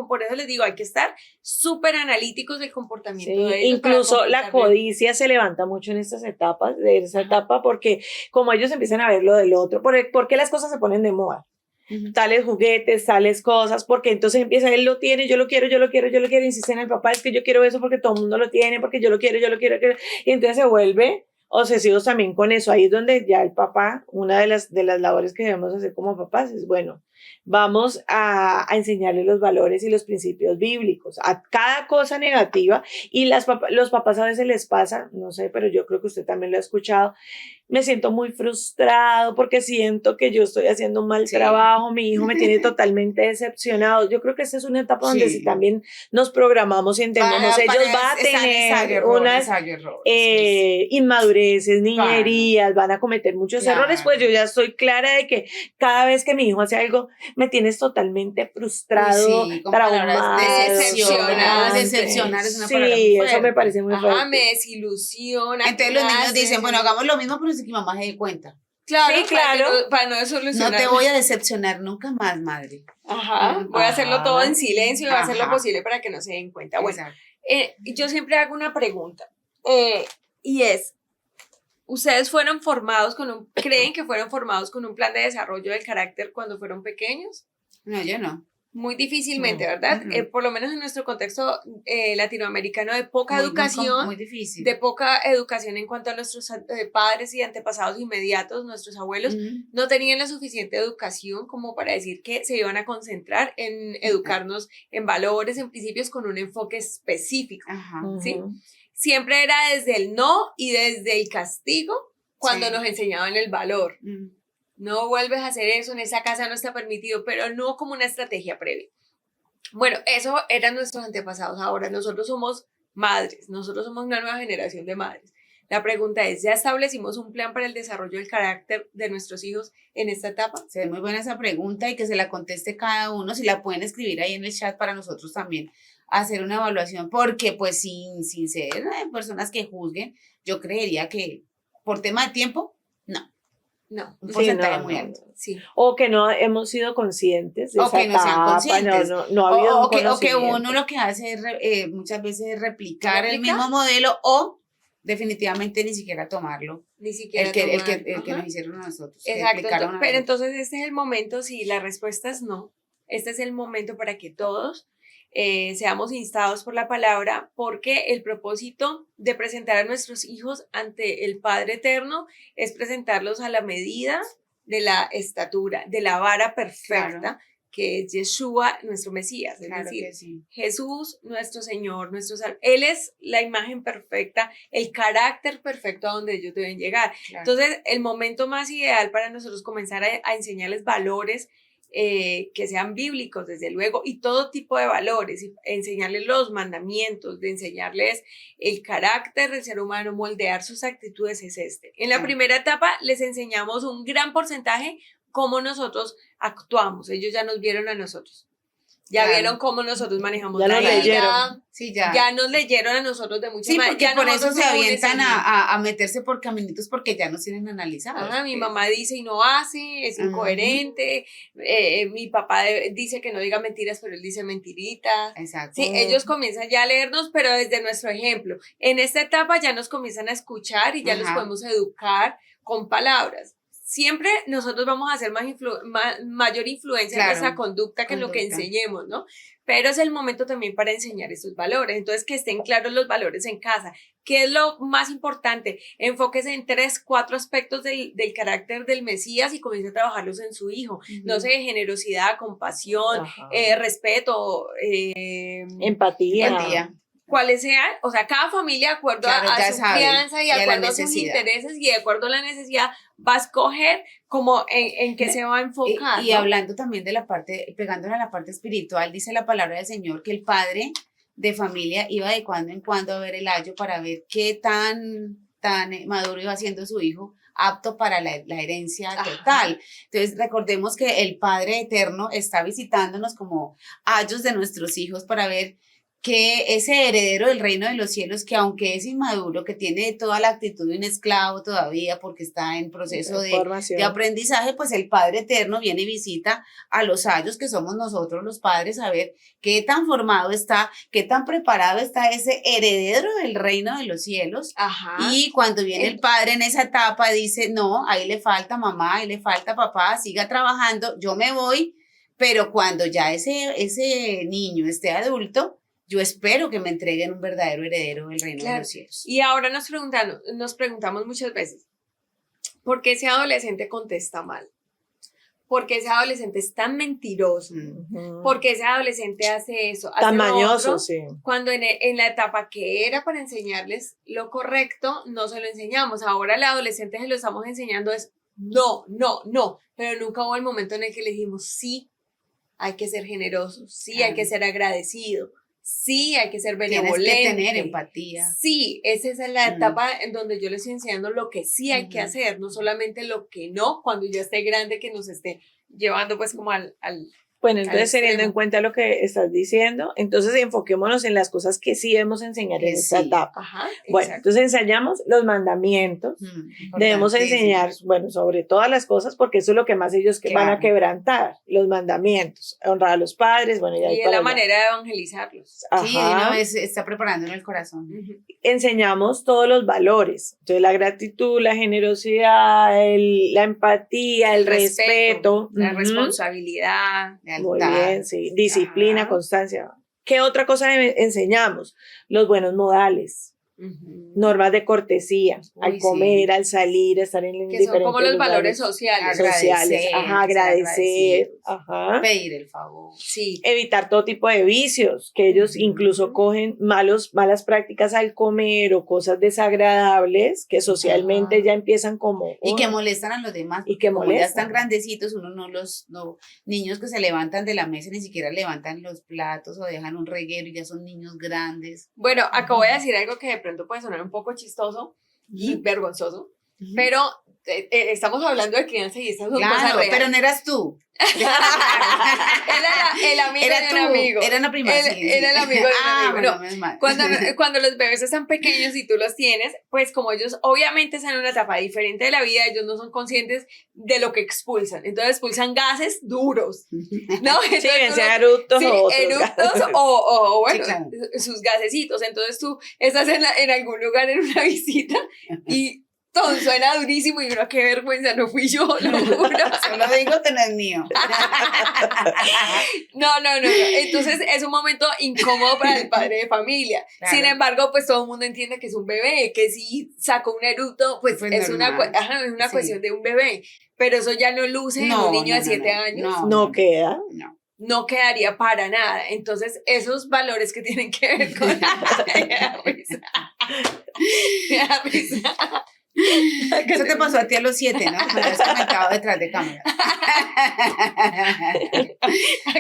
Por eso les digo, hay que estar súper analíticos del comportamiento de ellos. Incluso la codicia se levanta mucho en estas etapas, etapa, porque como ellos empiezan a ver lo del otro, ¿por qué las cosas se ponen de moda? Tales juguetes, tales cosas, porque entonces empieza, él lo tiene, yo lo quiero, insisten al papá, es que yo quiero eso porque todo el mundo lo tiene, porque yo lo quiero, y entonces se vuelve obsesivos también con eso. Ahí es donde ya el papá, una de las labores que debemos hacer como papás es, bueno, vamos a enseñarle los valores y los principios bíblicos a cada cosa negativa, y los papás a veces les pasa, no sé, pero yo creo que usted también lo ha escuchado, me siento muy frustrado porque siento que yo estoy haciendo un mal trabajo, mi hijo me tiene totalmente decepcionado. Yo creo que esta es una etapa donde si también nos programamos y entendemos, ellos van a tener unas inmadureces, niñerías, van a cometer muchos errores, pues yo ya estoy clara de que cada vez que mi hijo hace algo, me tienes totalmente frustrado, traumado, decepcionar es una palabra muy fuerte. Eso me parece muy fuerte. Me desilusiona. Entonces los niños dicen, bueno, hagamos lo mismo, pero sin que mamá se dé cuenta. Claro, para no solucionar. No te voy a decepcionar nunca más, madre. Voy a hacerlo todo en silencio y voy a hacer lo posible para que no se den cuenta. Bueno, yo siempre hago una pregunta, y es, ¿ustedes creen que fueron formados con un plan de desarrollo del carácter cuando fueron pequeños? No, yo no. Muy difícilmente, ¿verdad? Por lo menos en nuestro contexto latinoamericano de poca educación, muy difícil. De poca educación en cuanto a nuestros padres y antepasados inmediatos, nuestros abuelos, no tenían la suficiente educación como para decir que se iban a concentrar en educarnos en valores, en principios con un enfoque específico, ¿sí? Siempre era desde el no y desde el castigo cuando nos enseñaban el valor. No vuelves a hacer eso, en esa casa no está permitido, pero no como una estrategia previa. Bueno, eso eran nuestros antepasados. Ahora nosotros somos madres, nosotros somos una nueva generación de madres. La pregunta es, ¿ya establecimos un plan para el desarrollo del carácter de nuestros hijos en esta etapa? Se ve muy buena esa pregunta y que se la conteste cada uno, si la pueden escribir ahí en el chat para nosotros también hacer una evaluación, porque pues sin ser personas que juzguen, yo creería que por tema de tiempo, No. un porcentaje no, muy no. alto. Sí. O que no hemos sido conscientes de O esa que no sean etapa, conscientes. no ha habido un o que conocimiento. uno lo que hace es muchas veces replicar el ¿Replica? mismo modelo o definitivamente ni siquiera tomarlo. Ni siquiera El que tomar. nos hicieron a nosotros. que Exacto, aplicaron a pero nosotros. entonces este es el momento, si la respuesta es no, este es el momento para que todos seamos instados por la palabra, porque el propósito de presentar a nuestros hijos ante el Padre Eterno es presentarlos a la medida de la estatura, de la vara perfecta, Claro. que es Yeshua, nuestro Mesías, es Claro decir, que sí. Jesús, nuestro Señor, nuestro Salvador. Él es la imagen perfecta, el carácter perfecto a donde ellos deben llegar. Claro. Entonces, el momento más ideal para nosotros comenzar a enseñarles valores que sean bíblicos, desde luego, y todo tipo de valores, y enseñarles los mandamientos, de enseñarles el carácter del ser humano, moldear sus actitudes es este. En la Claro. primera etapa les enseñamos un gran porcentaje cómo nosotros actuamos, ellos ya nos vieron a nosotros. Ya Claro. vieron cómo nosotros manejamos Ya la nos ira. leyeron. Sí, ya. Ya nos leyeron a nosotros de muchas Sí, maneras. porque Ya por eso nosotros se somos un avientan ejemplo. a meterse por caminitos porque ya nos tienen analizados. Mi mamá dice y no hace, es incoherente. Mi papá dice que no diga mentiras, pero él dice mentiritas. Exacto. Sí, ellos comienzan ya a leernos, pero desde nuestro ejemplo. En esta etapa ya nos comienzan a escuchar y ya los Ajá. podemos educar con palabras. Siempre nosotros vamos a hacer mayor influencia en Claro. nuestra conducta que en lo que Conducta. enseñemos, ¿no? Pero es el momento también para enseñar estos valores. Entonces, que estén claros los valores en casa. ¿Qué es lo más importante? Enfóquese en 3, 4 aspectos del carácter del Mesías y comience a trabajarlos en su hijo. Ujú. No sé, generosidad, compasión, Ajá. respeto, Empatía. cuáles sean, o sea, cada familia de acuerdo Claro, a ya su sabe, crianza y y de a la acuerdo a sus necesidad. intereses y de acuerdo a la necesidad va a escoger como en qué se va a enfocar. Y ¿no? hablando también de la parte, pegándole a la parte espiritual, dice la palabra del Señor que el padre de familia iba de cuando en cuando a ver el ayo para ver qué tan maduro iba siendo su hijo, apto para la herencia Ajá. total. Entonces recordemos que el Padre Eterno está visitándonos como ayos de nuestros hijos para ver que ese heredero del reino de los cielos, que aunque es inmaduro, que tiene toda la actitud de un esclavo todavía porque está en proceso de aprendizaje, pues el Padre Eterno viene y visita a los ayos que somos nosotros los padres a ver qué tan formado está, qué tan preparado está ese heredero del reino de los cielos. Ajá. Y cuando viene el padre en esa etapa dice, no, ahí le falta mamá, ahí le falta papá, siga trabajando, yo me voy, pero cuando ya ese niño esté adulto, yo espero que me entreguen un verdadero heredero del reino de los cielos. Y ahora nos preguntamos muchas veces, ¿por qué ese adolescente contesta mal? ¿Por qué ese adolescente es tan mentiroso? ¿Por qué ese adolescente hace eso? Hace Tan mañoso, otro, sí. Cuando en la etapa que era para enseñarles lo correcto, no se lo enseñamos. Ahora al adolescente se lo estamos enseñando es no, pero nunca hubo el momento en el que le dijimos sí, hay que ser generoso, sí, Claro. hay que ser agradecido, sí, hay que ser Tienes benevolente. que tener empatía. Sí, esa es la etapa en donde yo les estoy enseñando lo que sí hay que hacer, no solamente lo que no, cuando ya esté grande que nos esté llevando pues como al Bueno, entonces teniendo extremo. en cuenta lo que estás diciendo, entonces enfoquémonos en las cosas que sí debemos enseñar en esta Sí. etapa. Ajá, Bueno, exacto. entonces ensayamos los mandamientos. Debemos enseñar, bueno, sobre todas las cosas, porque eso es lo que más ellos van a Claro. quebrantar, los mandamientos, honrar a los padres, bueno, ya Y es la manera de evangelizarlos. Sí, de una vez está preparando en el corazón. Enseñamos todos los valores, entonces la gratitud, la generosidad, la empatía, el respeto, la responsabilidad. muy bien, sí, disciplina, Ajá. constancia. ¿Qué otra cosa enseñamos? Los buenos modales. normas de cortesía, al comer, al salir, estar en que diferentes son como los valores sociales, sociales. agradecer, pedir el favor. Sí. Evitar todo tipo de vicios, que ellos incluso cogen malas prácticas al comer o cosas desagradables que socialmente ya empiezan como... Y que molestan a los demás. Y que como molestan. ya están grandecitos, uno niños que se levantan de la mesa ni siquiera levantan los platos o dejan un reguero y ya son niños grandes. Bueno, acá voy a decir algo que de pronto puede sonar un poco chistoso y vergonzoso, pero estamos hablando de crianza y esas son cosas reales. Pero no eras tú. Era el amigo de un amigo. Era la prima. Era el amigo de un amigo. Bueno, cuando los bebés están pequeños y tú los tienes, pues como ellos obviamente están en una etapa diferente de la vida, ellos no son conscientes de lo que expulsan. Entonces expulsan gases duros, ¿no? Sí, eructos o bueno, sí, claro. sus gasecitos. Entonces tú estás en algún lugar en una visita y todo suena durísimo y uno, qué vergüenza, no fui yo, lo juro. Solo digo que no es mío. No. Entonces es un momento incómodo para el padre de familia. Claro. Sin embargo, pues todo el mundo entiende que es un bebé, que si sacó un eructo, pues es una cuestión de un bebé. Pero eso ya no luce en un niño de 7 años. No queda. No quedaría para nada. Entonces, esos valores que tienen que ver con me da risa. Eso te pasó a ti a los 7, ¿no? Me lo has comentado detrás de cámara.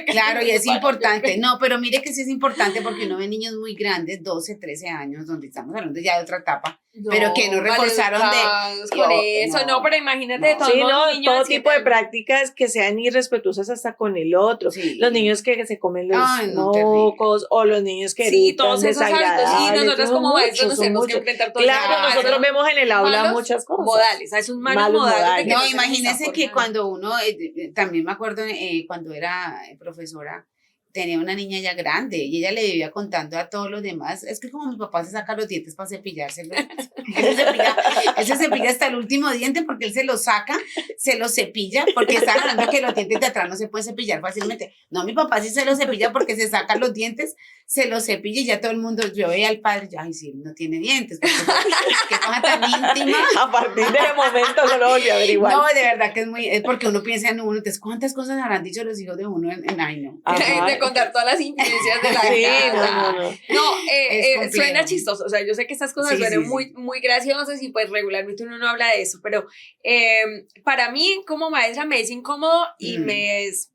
Claro, y es importante. No, pero mire que sí es importante porque uno ve niños muy grandes, 12, 13 años, donde estamos hablando ya de otra etapa, pero que no reforzaron con eso. No, pero imagínate todo tipo de prácticas que sean irrespetuosas hasta con el otro. Sí. Los niños que se comen los mocos o los niños que sí, todos esos hábitos. Sí, nosotros como maestros nos tenemos que enfrentar todos. Claro, nosotros vemos en el aula muchas cosas. Modales, esos malos modales. No, imagínense que cuando uno, también me acuerdo cuando era profesora, tenía una niña ya grande y ella le vivía contando a todos los demás, es que como mi papá se saca los dientes para cepillárselo, él se cepilla hasta el último diente porque él se los saca, se los cepilla, porque están hablando que los dientes de atrás no se pueden cepillar fácilmente. No, mi papá sí se los cepilla porque se saca los dientes, se los cepilla y ya todo el mundo, yo veía al padre, ay, sí, no tiene dientes, qué cosa tan íntima. A partir de ese momento no lo volví a averiguar. No, de verdad que es porque uno piensa en uno, entonces, ¿cuántas cosas habrán dicho los hijos de uno en ay, no? De contar todas las incidencias de la casa. No, suena chistoso, o sea, yo sé que estas cosas suenan muy, muy graciosas y pues regularmente uno no habla de eso, pero para mí como maestra me es incómodo y me es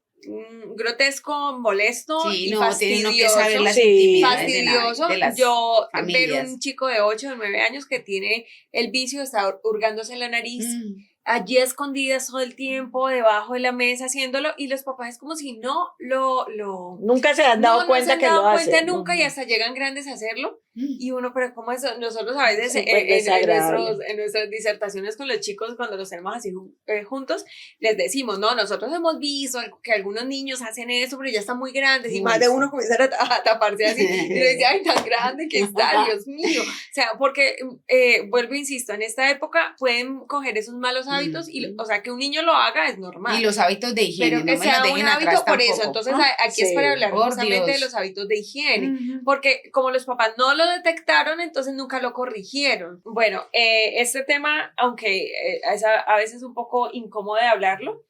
grotesco, molesto y fastidioso. Tiene que saber las intimidades fastidioso. de las yo familias. Ver un chico de 8 o 9 años que tiene el vicio, está hurgándose en la nariz, allí escondidas todo el tiempo, debajo de la mesa haciéndolo, y los papás es como si no nunca se han dado cuenta que lo hacen. No se han dado cuenta nunca y hasta llegan grandes a hacerlo, y uno, pero ¿cómo es eso? Nosotros a veces en nuestras disertaciones con los chicos, cuando los tenemos así juntos, les decimos, no, nosotros hemos visto que algunos niños hacen eso, pero ya están muy grandes, y más de uno comienza a taparse así, y le dice, ay, tan grande que está, Dios mío. O sea, porque, vuelvo, insisto, en esta época pueden coger esos malos hábitos, o sea, que un niño lo haga es normal. Y los hábitos de higiene, pero que sea un hábito por eso. Entonces, aquí es para hablar justamente de los hábitos de higiene, porque como los papás no lo detectaron, entonces nunca lo corrigieron. Bueno, este tema, aunque es a veces un poco incómodo de hablarlo,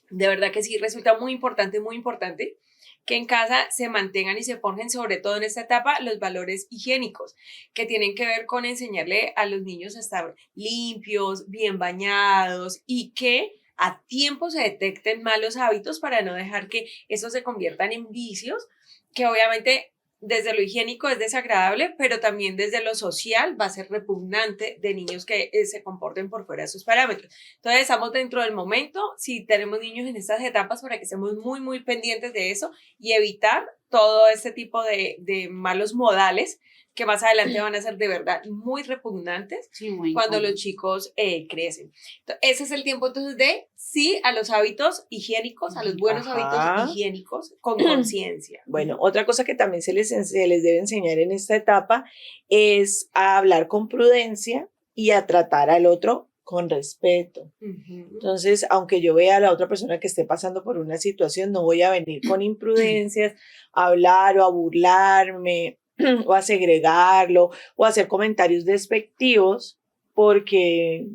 de verdad que sí resulta muy importante que en casa se mantengan y se forjen, sobre todo en esta etapa, los valores higiénicos, que tienen que ver con enseñarle a los niños a estar limpios, bien bañados, y que a tiempo se detecten malos hábitos para no dejar que eso se conviertan en vicios, que obviamente desde lo higiénico es desagradable, pero también desde lo social va a ser repugnante de niños que se comporten por fuera de sus parámetros. Entonces estamos dentro del momento, si tenemos niños en estas etapas, para que estemos muy, muy pendientes de eso y evitar todo este tipo de malos modales que más adelante van a ser de verdad muy repugnantes cuando los chicos crecen. Entonces, ese es el tiempo entonces de sí a los hábitos higiénicos, a los buenos hábitos higiénicos con conciencia. Bueno, otra cosa que también se les debe enseñar en esta etapa es a hablar con prudencia y a tratar al otro con respeto. Entonces, aunque yo vea a la otra persona que esté pasando por una situación, no voy a venir con imprudencias, a hablar o a burlarme. o a segregarlo, o a hacer comentarios despectivos, porque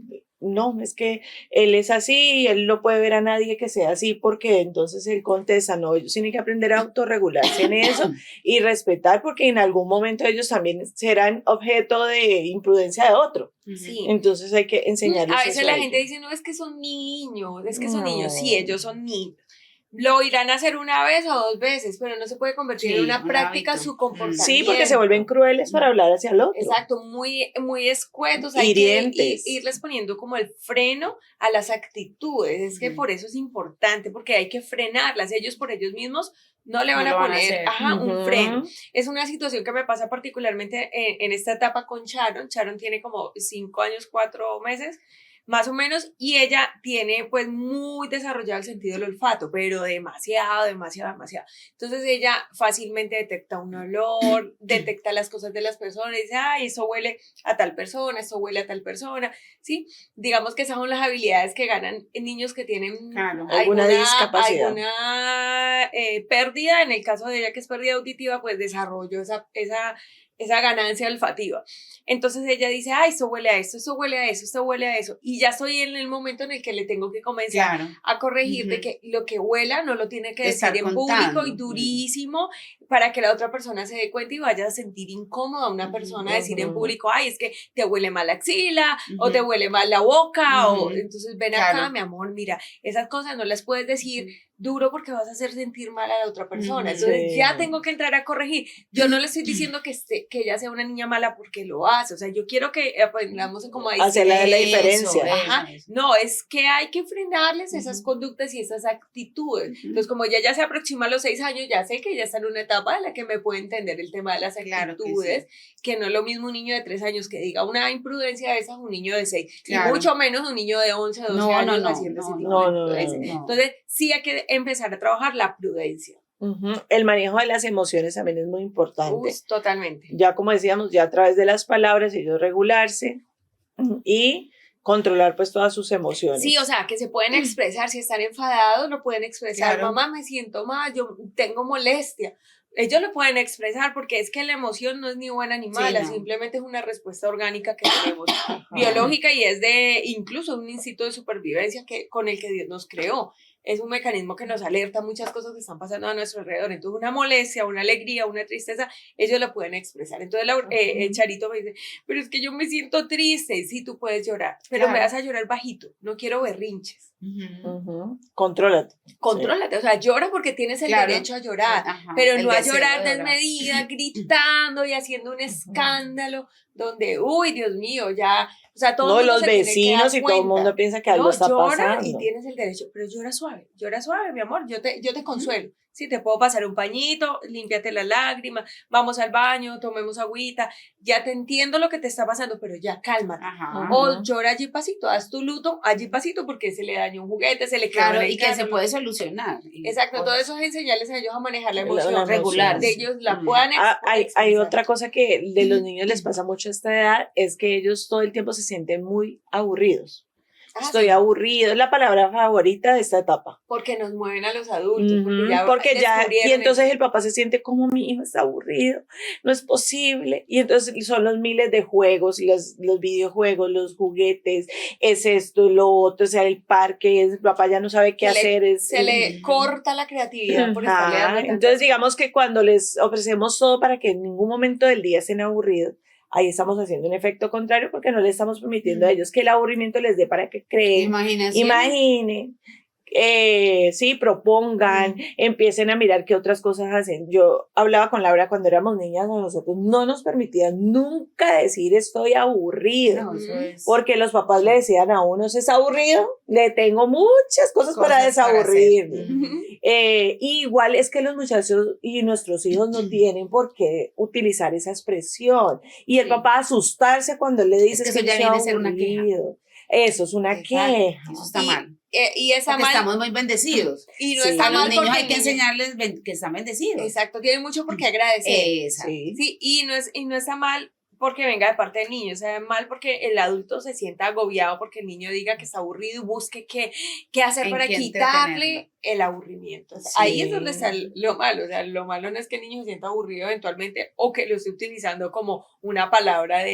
no, es que él es así y él no puede ver a nadie que sea así, porque entonces él contesta, no, ellos tienen que aprender a autorregularse en eso y respetar, porque en algún momento ellos también serán objeto de imprudencia de otro. Sí. Entonces hay que enseñarles A veces eso la a gente ellos. dice, no, es que son niños, es que son niños. No. Sí, ellos son niños. Lo irán a hacer una vez o dos veces, pero no se puede convertir en una un práctica hábito. su comportamiento. Sí, porque se vuelven crueles para hablar hacia el otro. Exacto, muy escuetos. Hay Hirientes. que irles poniendo como el freno a las actitudes. Es que por eso es importante, porque hay que frenarlas. Ellos por ellos mismos no le van a poner un freno. Es una situación que me pasa particularmente en esta etapa con Sharon. Sharon tiene como 5 años, 4 meses, más o menos, y ella tiene pues muy desarrollado el sentido del olfato, pero demasiado. Entonces ella fácilmente detecta un olor, detecta las cosas de las personas, dice, ay, eso huele a tal persona, eso huele a tal persona, ¿sí? Digamos que esas son las habilidades que ganan niños que tienen alguna discapacidad. Alguna pérdida. En el caso de ella que es pérdida auditiva, pues desarrolló esa ganancia olfativa. Entonces ella dice, ay, esto huele a esto, esto huele a eso, esto huele a eso. Y ya estoy en el momento en el que le tengo que comenzar a corregir de que lo que huela no lo tiene que decir en público y durísimo para que la otra persona se dé cuenta y vaya a sentir incómoda a una persona decir en público, ay, es que te huele mal la axila o te huele mal la boca o entonces ven acá, mi amor, mira, esas cosas no las puedes decir duro porque vas a hacer sentir mal a la otra persona. Entonces ya tengo que entrar a corregir. Yo no le estoy diciendo que ella sea una niña mala porque lo hace. O sea, yo quiero que aprendamos como a hacer la diferencia. Eso. No, es que hay que frenarles esas conductas y esas actitudes. Entonces, como ella ya se aproxima a los 6 años, ya sé que ella está en una etapa en la que me puede entender el tema de las actitudes, que no es lo mismo un niño de 3 años que diga una imprudencia de esas, un niño de 6, y mucho menos un niño de 11, 12 años haciendo ese tipo de imprudencia. Entonces, sí hay que empezar a trabajar la prudencia. El manejo de las emociones también es muy importante. Totalmente. Ya como decíamos, ya a través de las palabras, ellos regularse y controlar pues todas sus emociones. Sí, o sea, que se pueden expresar, si están enfadados, lo pueden expresar, mamá, me siento mal, yo tengo molestia. Ellos lo pueden expresar porque es que la emoción no es ni buena ni mala, simplemente es una respuesta orgánica que tenemos biológica y es de incluso un instinto de supervivencia con el que Dios nos creó. Es un mecanismo que nos alerta a muchas cosas que están pasando a nuestro alrededor. Entonces, una molestia, una alegría, una tristeza, ellos lo pueden expresar. Entonces, el Charito me dice, pero es que yo me siento triste. Sí, tú puedes llorar, pero me vas a llorar bajito. No quiero berrinches. Contrólate. Contrólate, o sea, llora porque tienes el derecho a llorar, pero no a llorar desmedida, gritando y haciendo un escándalo donde, uy, Dios mío, ya, o sea, todo los vecinos y todo el mundo piensa que algo está pasando. Y tienes el derecho, pero llora suave, mi amor, yo te consuelo. Sí, te puedo pasar un pañito, límpiate las lágrimas, vamos al baño, tomemos agüita, ya te entiendo lo que te está pasando, pero ya cálmate. O llora allí pasito, haz tu luto allí pasito porque se le dañó un juguete, se le quedó y que se puede solucionar. Exacto, todo eso es enseñarles a ellos a manejar la emoción regular. De ellos la puedan hay otra cosa que de los niños les pasa mucho a esta edad, es que ellos todo el tiempo se sienten muy aburridos. Estoy aburrido, es la palabra favorita de esta etapa. Porque nos mueven a los adultos. Y entonces el papá se siente como mi hijo está aburrido, no es posible. Y entonces son los miles de juegos, los videojuegos, los juguetes, es esto, lo otro, o sea, el parque, el papá ya no sabe qué hacer. Se le corta la creatividad por estarle dando entonces digamos que cuando les ofrecemos todo para que en ningún momento del día estén aburridos, ahí estamos haciendo un efecto contrario porque no le estamos permitiendo a ellos que el aburrimiento les dé para que creen, imaginen, propongan, empiecen a mirar qué otras cosas hacen. Yo hablaba con Laura cuando éramos niñas, nosotros no nos permitían nunca decir estoy aburrido, porque los papás le decían a uno, ¿es aburrido? Le tengo muchas cosas para desaburrir. Igual es que los muchachos y nuestros hijos no tienen por qué utilizar esa expresión, y el papá asustarse cuando le dice que eso ya viene a ser una queja. Eso es una queja. Eso está mal. Y esa porque estamos muy bendecidos. Y no está mal, a los niños hay que enseñarles que están bendecidos. Exacto, tienen mucho por qué agradecer. Exacto. Sí, y no está mal porque venga de parte del niño, se ve mal porque el adulto se sienta agobiado porque el niño diga que está aburrido y busque qué hacer para quitarle el aburrimiento. Sí. Ahí es donde está lo malo, o sea, lo malo no es que el niño se sienta aburrido eventualmente o que lo esté utilizando como una palabra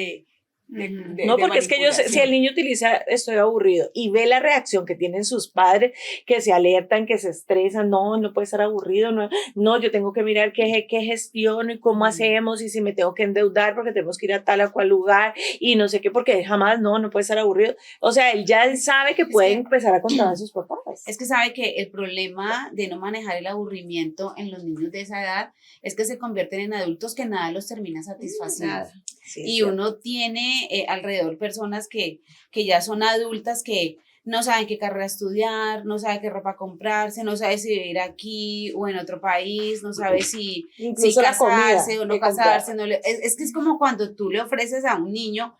no, porque es que si el niño utiliza estoy aburrido y ve la reacción que tienen sus padres, que se alertan, que se estresan, no puede estar aburrido, no, yo tengo que mirar qué gestiono y cómo hacemos y si me tengo que endeudar porque tenemos que ir a tal o cual lugar y no sé qué, porque jamás no puede estar aburrido. O sea, él ya sabe que puede empezar a contar a sus papás. Es que sabe que el problema de no manejar el aburrimiento en los niños de esa edad es que se convierten en adultos que nada los termina satisfaciendo. Sí, y uno tiene alrededor personas que ya son adultas que no saben qué carrera estudiar, no saben qué ropa comprarse, no sabe si vivir aquí o en otro país, no sabe si casarse o no casarse. Es que es como cuando tú le ofreces a un niño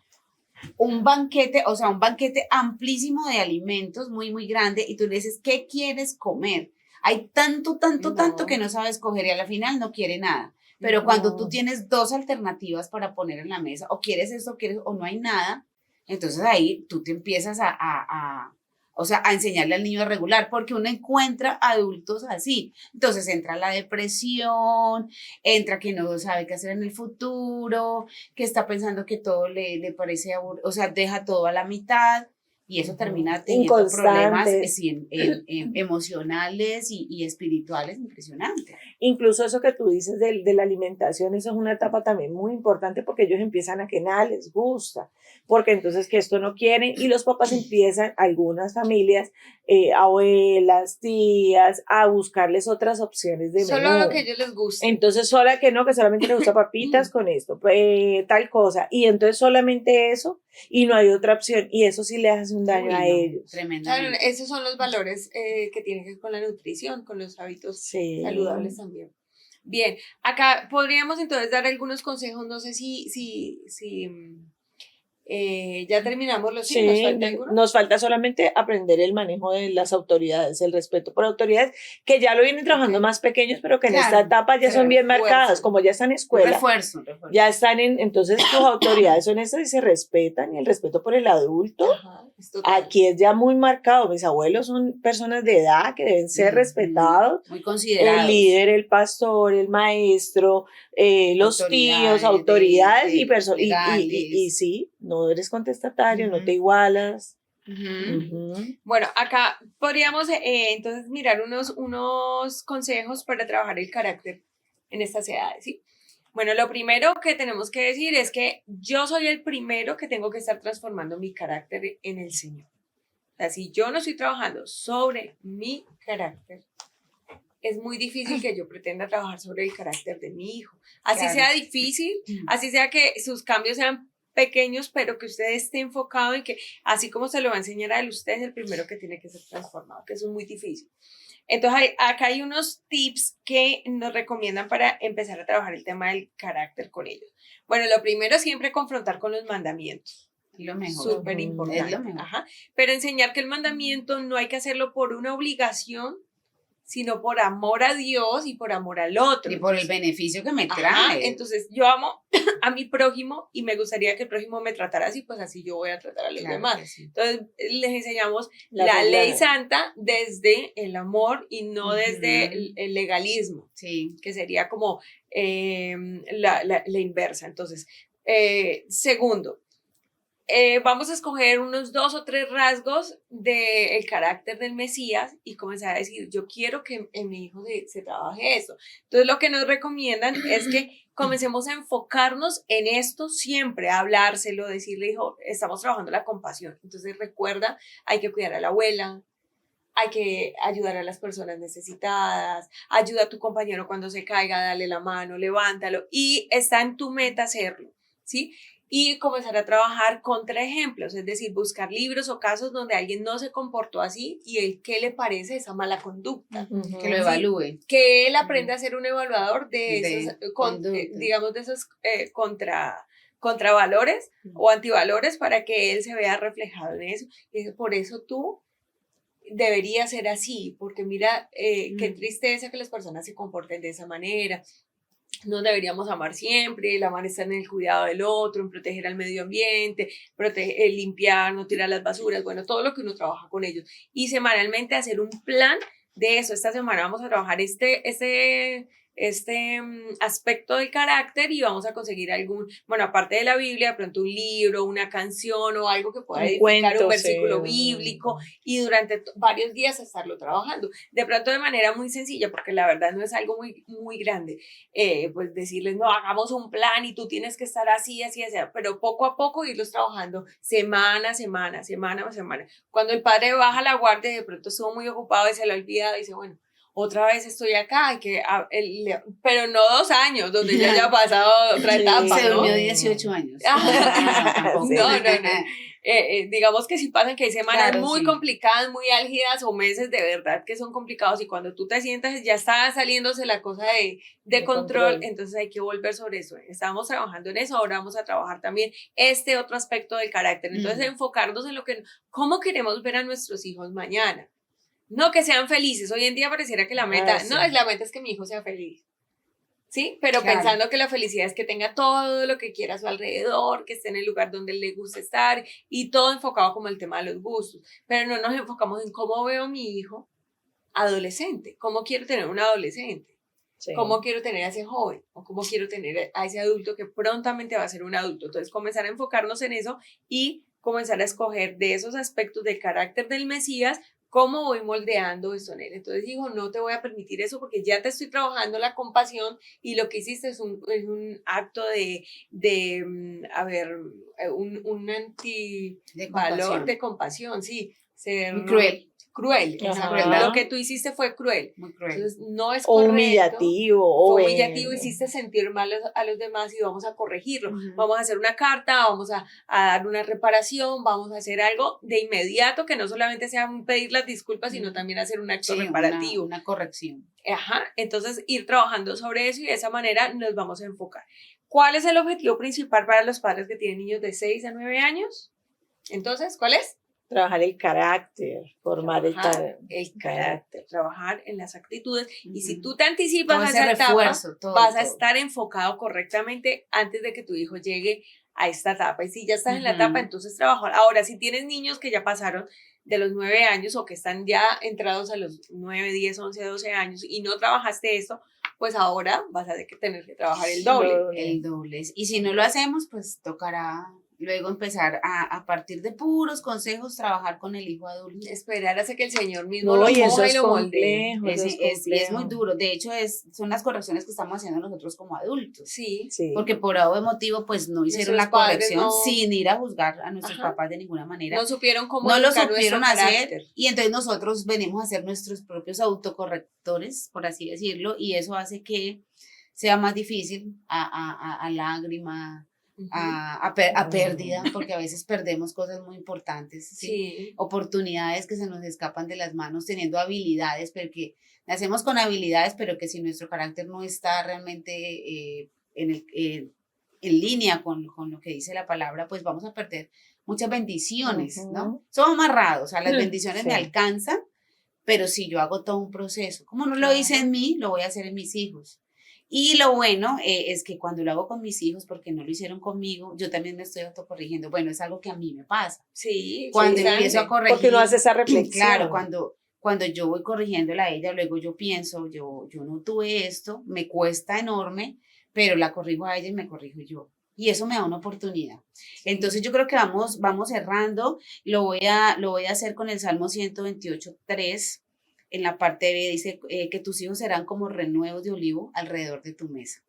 un banquete, o sea, un banquete amplísimo de alimentos, muy, muy grande, y tú le dices, ¿qué quieres comer? Hay tanto que no sabes coger y a la final no quiere nada. Pero cuando tú tienes 2 alternativas para poner en la mesa, o quieres esto, o no hay nada, entonces ahí tú te empiezas a enseñarle al niño a regular, porque uno encuentra adultos así. Entonces entra la depresión, entra que no sabe qué hacer en el futuro, que está pensando que todo le parece aburrido, o sea, deja todo a la mitad. Y eso termina teniendo problemas emocionales y espirituales impresionantes. Incluso eso que tú dices de la alimentación, eso es una etapa también muy importante porque ellos empiezan a que nada les gusta, porque entonces que esto no quieren y los papás empiezan, algunas familias, abuelas, tías, a buscarles otras opciones de menú. Solo lo que a ellos les gusta. Entonces, que solamente les gusta papitas con esto, tal cosa. Y entonces solamente eso y no hay otra opción y eso sí le hace un daño a ellos. Claro, esos son los valores que tienen que ver con la nutrición, con los hábitos saludables también. Bien, acá podríamos entonces dar algunos consejos, no sé si ya terminamos los sí, nos falta solamente aprender el manejo de las autoridades, el respeto por autoridades, que ya lo vienen trabajando más pequeños, pero que en esta etapa ya son bien marcadas, como ya están en escuela, refuerzo. ya están entonces tus autoridades son esas y se respetan, y el respeto por el adulto, aquí es ya muy marcado. Mis abuelos son personas de edad que deben ser respetados, muy considerados, el líder, el pastor, el maestro, los tíos, autoridades y sí, no eres contestatario, no te igualas. Bueno, acá podríamos entonces mirar unos consejos para trabajar el carácter en estas edades, ¿sí? Bueno, lo primero que tenemos que decir es que yo soy el primero que tengo que estar transformando mi carácter en el Señor. O sea, si yo no estoy trabajando sobre mi carácter, es muy difícil que yo pretenda trabajar sobre el carácter de mi hijo. Así sea difícil, así sea que sus cambios sean pequeños, pero que usted esté enfocado en que, así como se lo va a enseñar a él, usted es el primero que tiene que ser transformado, que eso es muy difícil. Entonces, acá hay unos tips que nos recomiendan para empezar a trabajar el tema del carácter con ellos. Bueno, lo primero es siempre confrontar con los mandamientos. Lo mejor. Súper importante. Es lo mejor. Pero enseñar que el mandamiento no hay que hacerlo por una obligación, sino por amor a Dios y por amor al otro. Y por el beneficio que me trae. Entonces, yo amo a mi prójimo y me gustaría que el prójimo me tratara así, pues así yo voy a tratar a los demás. Sí. Entonces, les enseñamos la ley santa desde el amor y no desde el legalismo, que sería como la inversa. Entonces, segundo, vamos a escoger unos 2 o 3 rasgos del carácter del Mesías y comenzar a decir, yo quiero que en mi hijo se trabaje esto. Entonces, lo que nos recomiendan es que comencemos a enfocarnos en esto siempre, a hablárselo, decirle, hijo, estamos trabajando la compasión. Entonces, recuerda, hay que cuidar a la abuela, hay que ayudar a las personas necesitadas, ayuda a tu compañero cuando se caiga, dale la mano, levántalo, y está en tu meta hacerlo, ¿sí? Y comenzar a trabajar contra ejemplos, es decir, buscar libros o casos donde alguien no se comportó así y el qué le parece esa mala conducta. Que lo evalúe. Que él aprenda a ser un evaluador de esos, digamos, de esos contravalores o antivalores para que él se vea reflejado en eso. Y por eso tú deberías ser así, porque mira qué tristeza que las personas se comporten de esa manera. nos deberíamos amar siempre, el amar está en el cuidado del otro, en proteger al medio ambiente, limpiar, no tirar las basuras, bueno, todo lo que uno trabaja con ellos. Y semanalmente hacer un plan de eso. Esta semana vamos a trabajar este aspecto del carácter y vamos a conseguir bueno, aparte de la Biblia, de pronto un libro, una canción o algo que pueda edificar un versículo bíblico y durante varios días estarlo trabajando. De pronto de manera muy sencilla, porque la verdad no es algo muy, muy grande, pues decirles, no, hagamos un plan y tú tienes que estar así, así, así, pero poco a poco irlos trabajando semana a semana, semana a semana. Cuando el padre baja la guardia, de pronto estuvo muy ocupado y se le ha olvidado, dice, bueno, otra vez estoy acá, pero no 2 años, donde ya haya pasado otra etapa, Se ¿no? durmió 18 años. No. Digamos que sí pasan que hay semanas Claro, muy sí. complicadas, muy álgidas o meses de verdad que son complicados y cuando tú te sientas ya está saliéndose la cosa de control, entonces hay que volver sobre eso. Estamos trabajando en eso, ahora vamos a trabajar también este otro aspecto del carácter. Entonces enfocarnos en cómo queremos ver a nuestros hijos mañana. No que sean felices. Hoy en día pareciera que la meta, sí. la meta es que mi hijo sea feliz. ¿Sí? Pero Claro. pensando que la felicidad es que tenga todo lo que quiera a su alrededor, que esté en el lugar donde le gusta estar y todo enfocado como el tema de los gustos. Pero no nos enfocamos en cómo veo a mi hijo adolescente, cómo quiero tener un adolescente, cómo quiero tener a ese joven o cómo quiero tener a ese adulto que prontamente va a ser un adulto. Entonces comenzar a enfocarnos en eso y comenzar a escoger de esos aspectos del carácter del Mesías cómo voy moldeando esto en él. Entonces dijo, no te voy a permitir eso porque ya te estoy trabajando la compasión y lo que hiciste es un acto un antivalor de compasión, sí. Ser muy cruel. Cruel. Crueldad. Lo que tú hiciste fue cruel. Muy cruel. Entonces no es o correcto. humillativo. Fue humillativo, hiciste sentir mal a los demás y vamos a corregirlo. Vamos a hacer una carta, vamos a dar una reparación, vamos a hacer algo de inmediato que no solamente sea pedir las disculpas, sino también hacer un acto reparativo. Una corrección. Ajá, entonces ir trabajando sobre eso y de esa manera nos vamos a enfocar. ¿Cuál es el objetivo principal para los padres que tienen niños de 6 a 9 años? Entonces, ¿cuál es? Trabajar el carácter, formar el carácter, trabajar en las actitudes. Y si tú te anticipas todo a esa etapa, todo, vas a estar enfocado correctamente antes de que tu hijo llegue a esta etapa. Y si ya estás en la etapa, entonces trabajar. Ahora, si tienes niños que ya pasaron de los 9 años o que están ya entrados a los 9, 10, 11, 12 años y no trabajaste esto, pues ahora vas a tener que trabajar el doble. El doble. Y si no lo hacemos, pues tocará luego empezar a partir de puros consejos, trabajar con el hijo adulto. Esperar hasta que el Señor mismo lo moja y lo moldee. Es muy duro. De hecho, son las correcciones que estamos haciendo nosotros como adultos. Sí. Porque por algún motivo, pues no hicieron la corrección sin ir a juzgar a nuestros papás de ninguna manera. No supieron cómo no lo supieron hacer. Y entonces nosotros venimos a ser nuestros propios autocorrectores, por así decirlo, y eso hace que sea más difícil a lágrima, a pérdida, porque a veces perdemos cosas muy importantes, ¿sí? Oportunidades que se nos escapan de las manos teniendo habilidades, porque nacemos con habilidades, pero que si nuestro carácter no está realmente en línea con lo que dice la palabra, pues vamos a perder muchas bendiciones, ¿no? Somos amarrados, las bendiciones me alcanzan, pero si yo hago todo un proceso, como no lo hice en mí, lo voy a hacer en mis hijos. Y lo bueno es que cuando lo hago con mis hijos, porque no lo hicieron conmigo, yo también me estoy autocorrigiendo. Bueno, es algo que a mí me pasa. Sí. Cuando empiezo a corregir. Porque uno hace esa reflexión. Claro, cuando yo voy corrigiéndola a ella, luego yo pienso, yo no tuve esto, me cuesta enorme, pero la corrijo a ella y me corrijo yo. Y eso me da una oportunidad. Entonces yo creo que vamos cerrando. Lo voy a hacer con el Salmo 128:3. En la parte B dice que tus hijos serán como renuevos de olivo alrededor de tu mesa.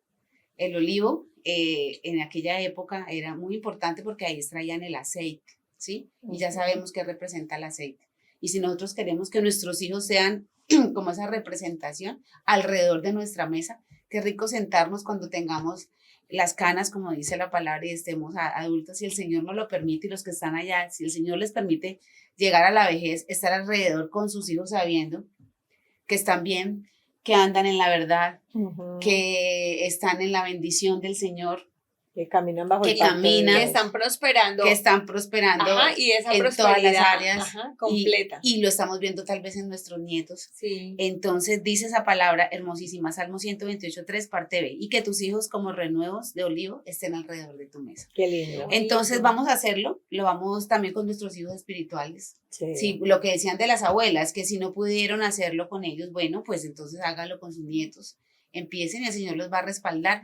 El olivo en aquella época era muy importante porque ahí extraían el aceite, ¿sí? Y ya sabemos qué representa el aceite. Y si nosotros queremos que nuestros hijos sean como esa representación alrededor de nuestra mesa, qué rico sentarnos cuando tengamos las canas, como dice la palabra, y estemos adultos, si el Señor nos lo permite, y los que están allá, si el Señor les permite llegar a la vejez, estar alrededor con sus hijos sabiendo que están bien, que andan en la verdad, que están en la bendición del Señor, Que caminan bajo que el pacto de caminan, Dios. Que están prosperando. que están prosperando Ajá, y esa en prosperidad todas las áreas ajá, completa. y lo estamos viendo tal vez en nuestros nietos. Sí. Entonces dice esa palabra hermosísima, Salmo 128:3, parte B, y que tus hijos como renuevos de olivo estén alrededor de tu mesa. Qué lindo. Entonces vamos a hacerlo, lo vamos también con nuestros hijos espirituales. Sí. Sí, lo que decían de las abuelas, que si no pudieron hacerlo con ellos, bueno, pues entonces hágalo con sus nietos. Empiecen y el Señor los va a respaldar.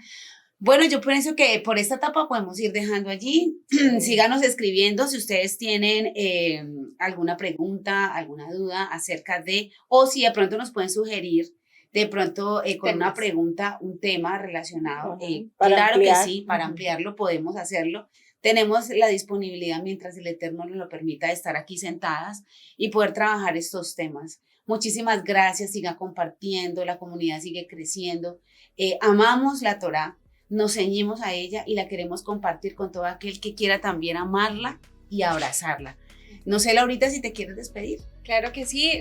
Bueno, yo pienso que por esta etapa podemos ir dejando allí. Síganos escribiendo si ustedes tienen alguna pregunta, alguna duda acerca de, o si de pronto nos pueden sugerir, de pronto con una pregunta, un tema relacionado. Para Claro ampliar. que sí, para ampliarlo podemos hacerlo. Tenemos la disponibilidad, mientras el Eterno nos lo permita, de estar aquí sentadas y poder trabajar estos temas. Muchísimas gracias, siga compartiendo, la comunidad sigue creciendo. Amamos la Torá, nos ceñimos a ella y la queremos compartir con todo aquel que quiera también amarla y abrazarla. No sé, Laurita, si te quieres despedir. Claro que sí,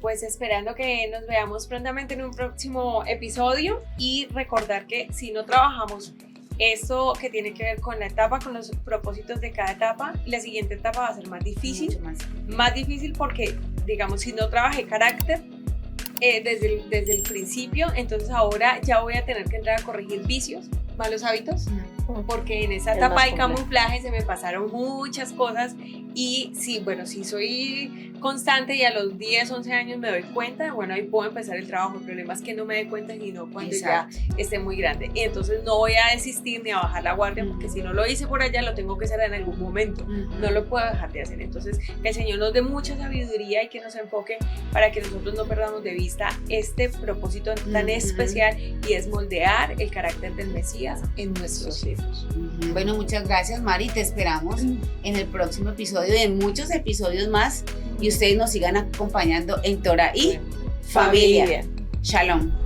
pues esperando que nos veamos prontamente en un próximo episodio y recordar que si no trabajamos esto que tiene que ver con la etapa, con los propósitos de cada etapa, la siguiente etapa va a ser más difícil. Más difícil porque, digamos, si no trabajé carácter desde el principio, entonces ahora ya voy a tener que entrar a corregir vicios, malos hábitos, porque en esa etapa de camuflaje se me pasaron muchas cosas y sí, bueno, si soy constante y a los 10, 11 años me doy cuenta, bueno, ahí puedo empezar el trabajo. El problema es que no me doy cuenta sino cuando Exacto. Ya esté muy grande. Y entonces no voy a desistir ni a bajar la guardia, porque si no lo hice por allá, lo tengo que hacer en algún momento. No lo puedo dejar de hacer. Entonces, que el Señor nos dé mucha sabiduría y que nos enfoque para que nosotros no perdamos de vista este propósito tan especial, y es moldear el carácter del Mesías en nuestros hijos. Bueno, muchas gracias, Mari. Te esperamos en el próximo episodio, en muchos episodios más, y ustedes nos sigan acompañando en Torah y Familia. Shalom.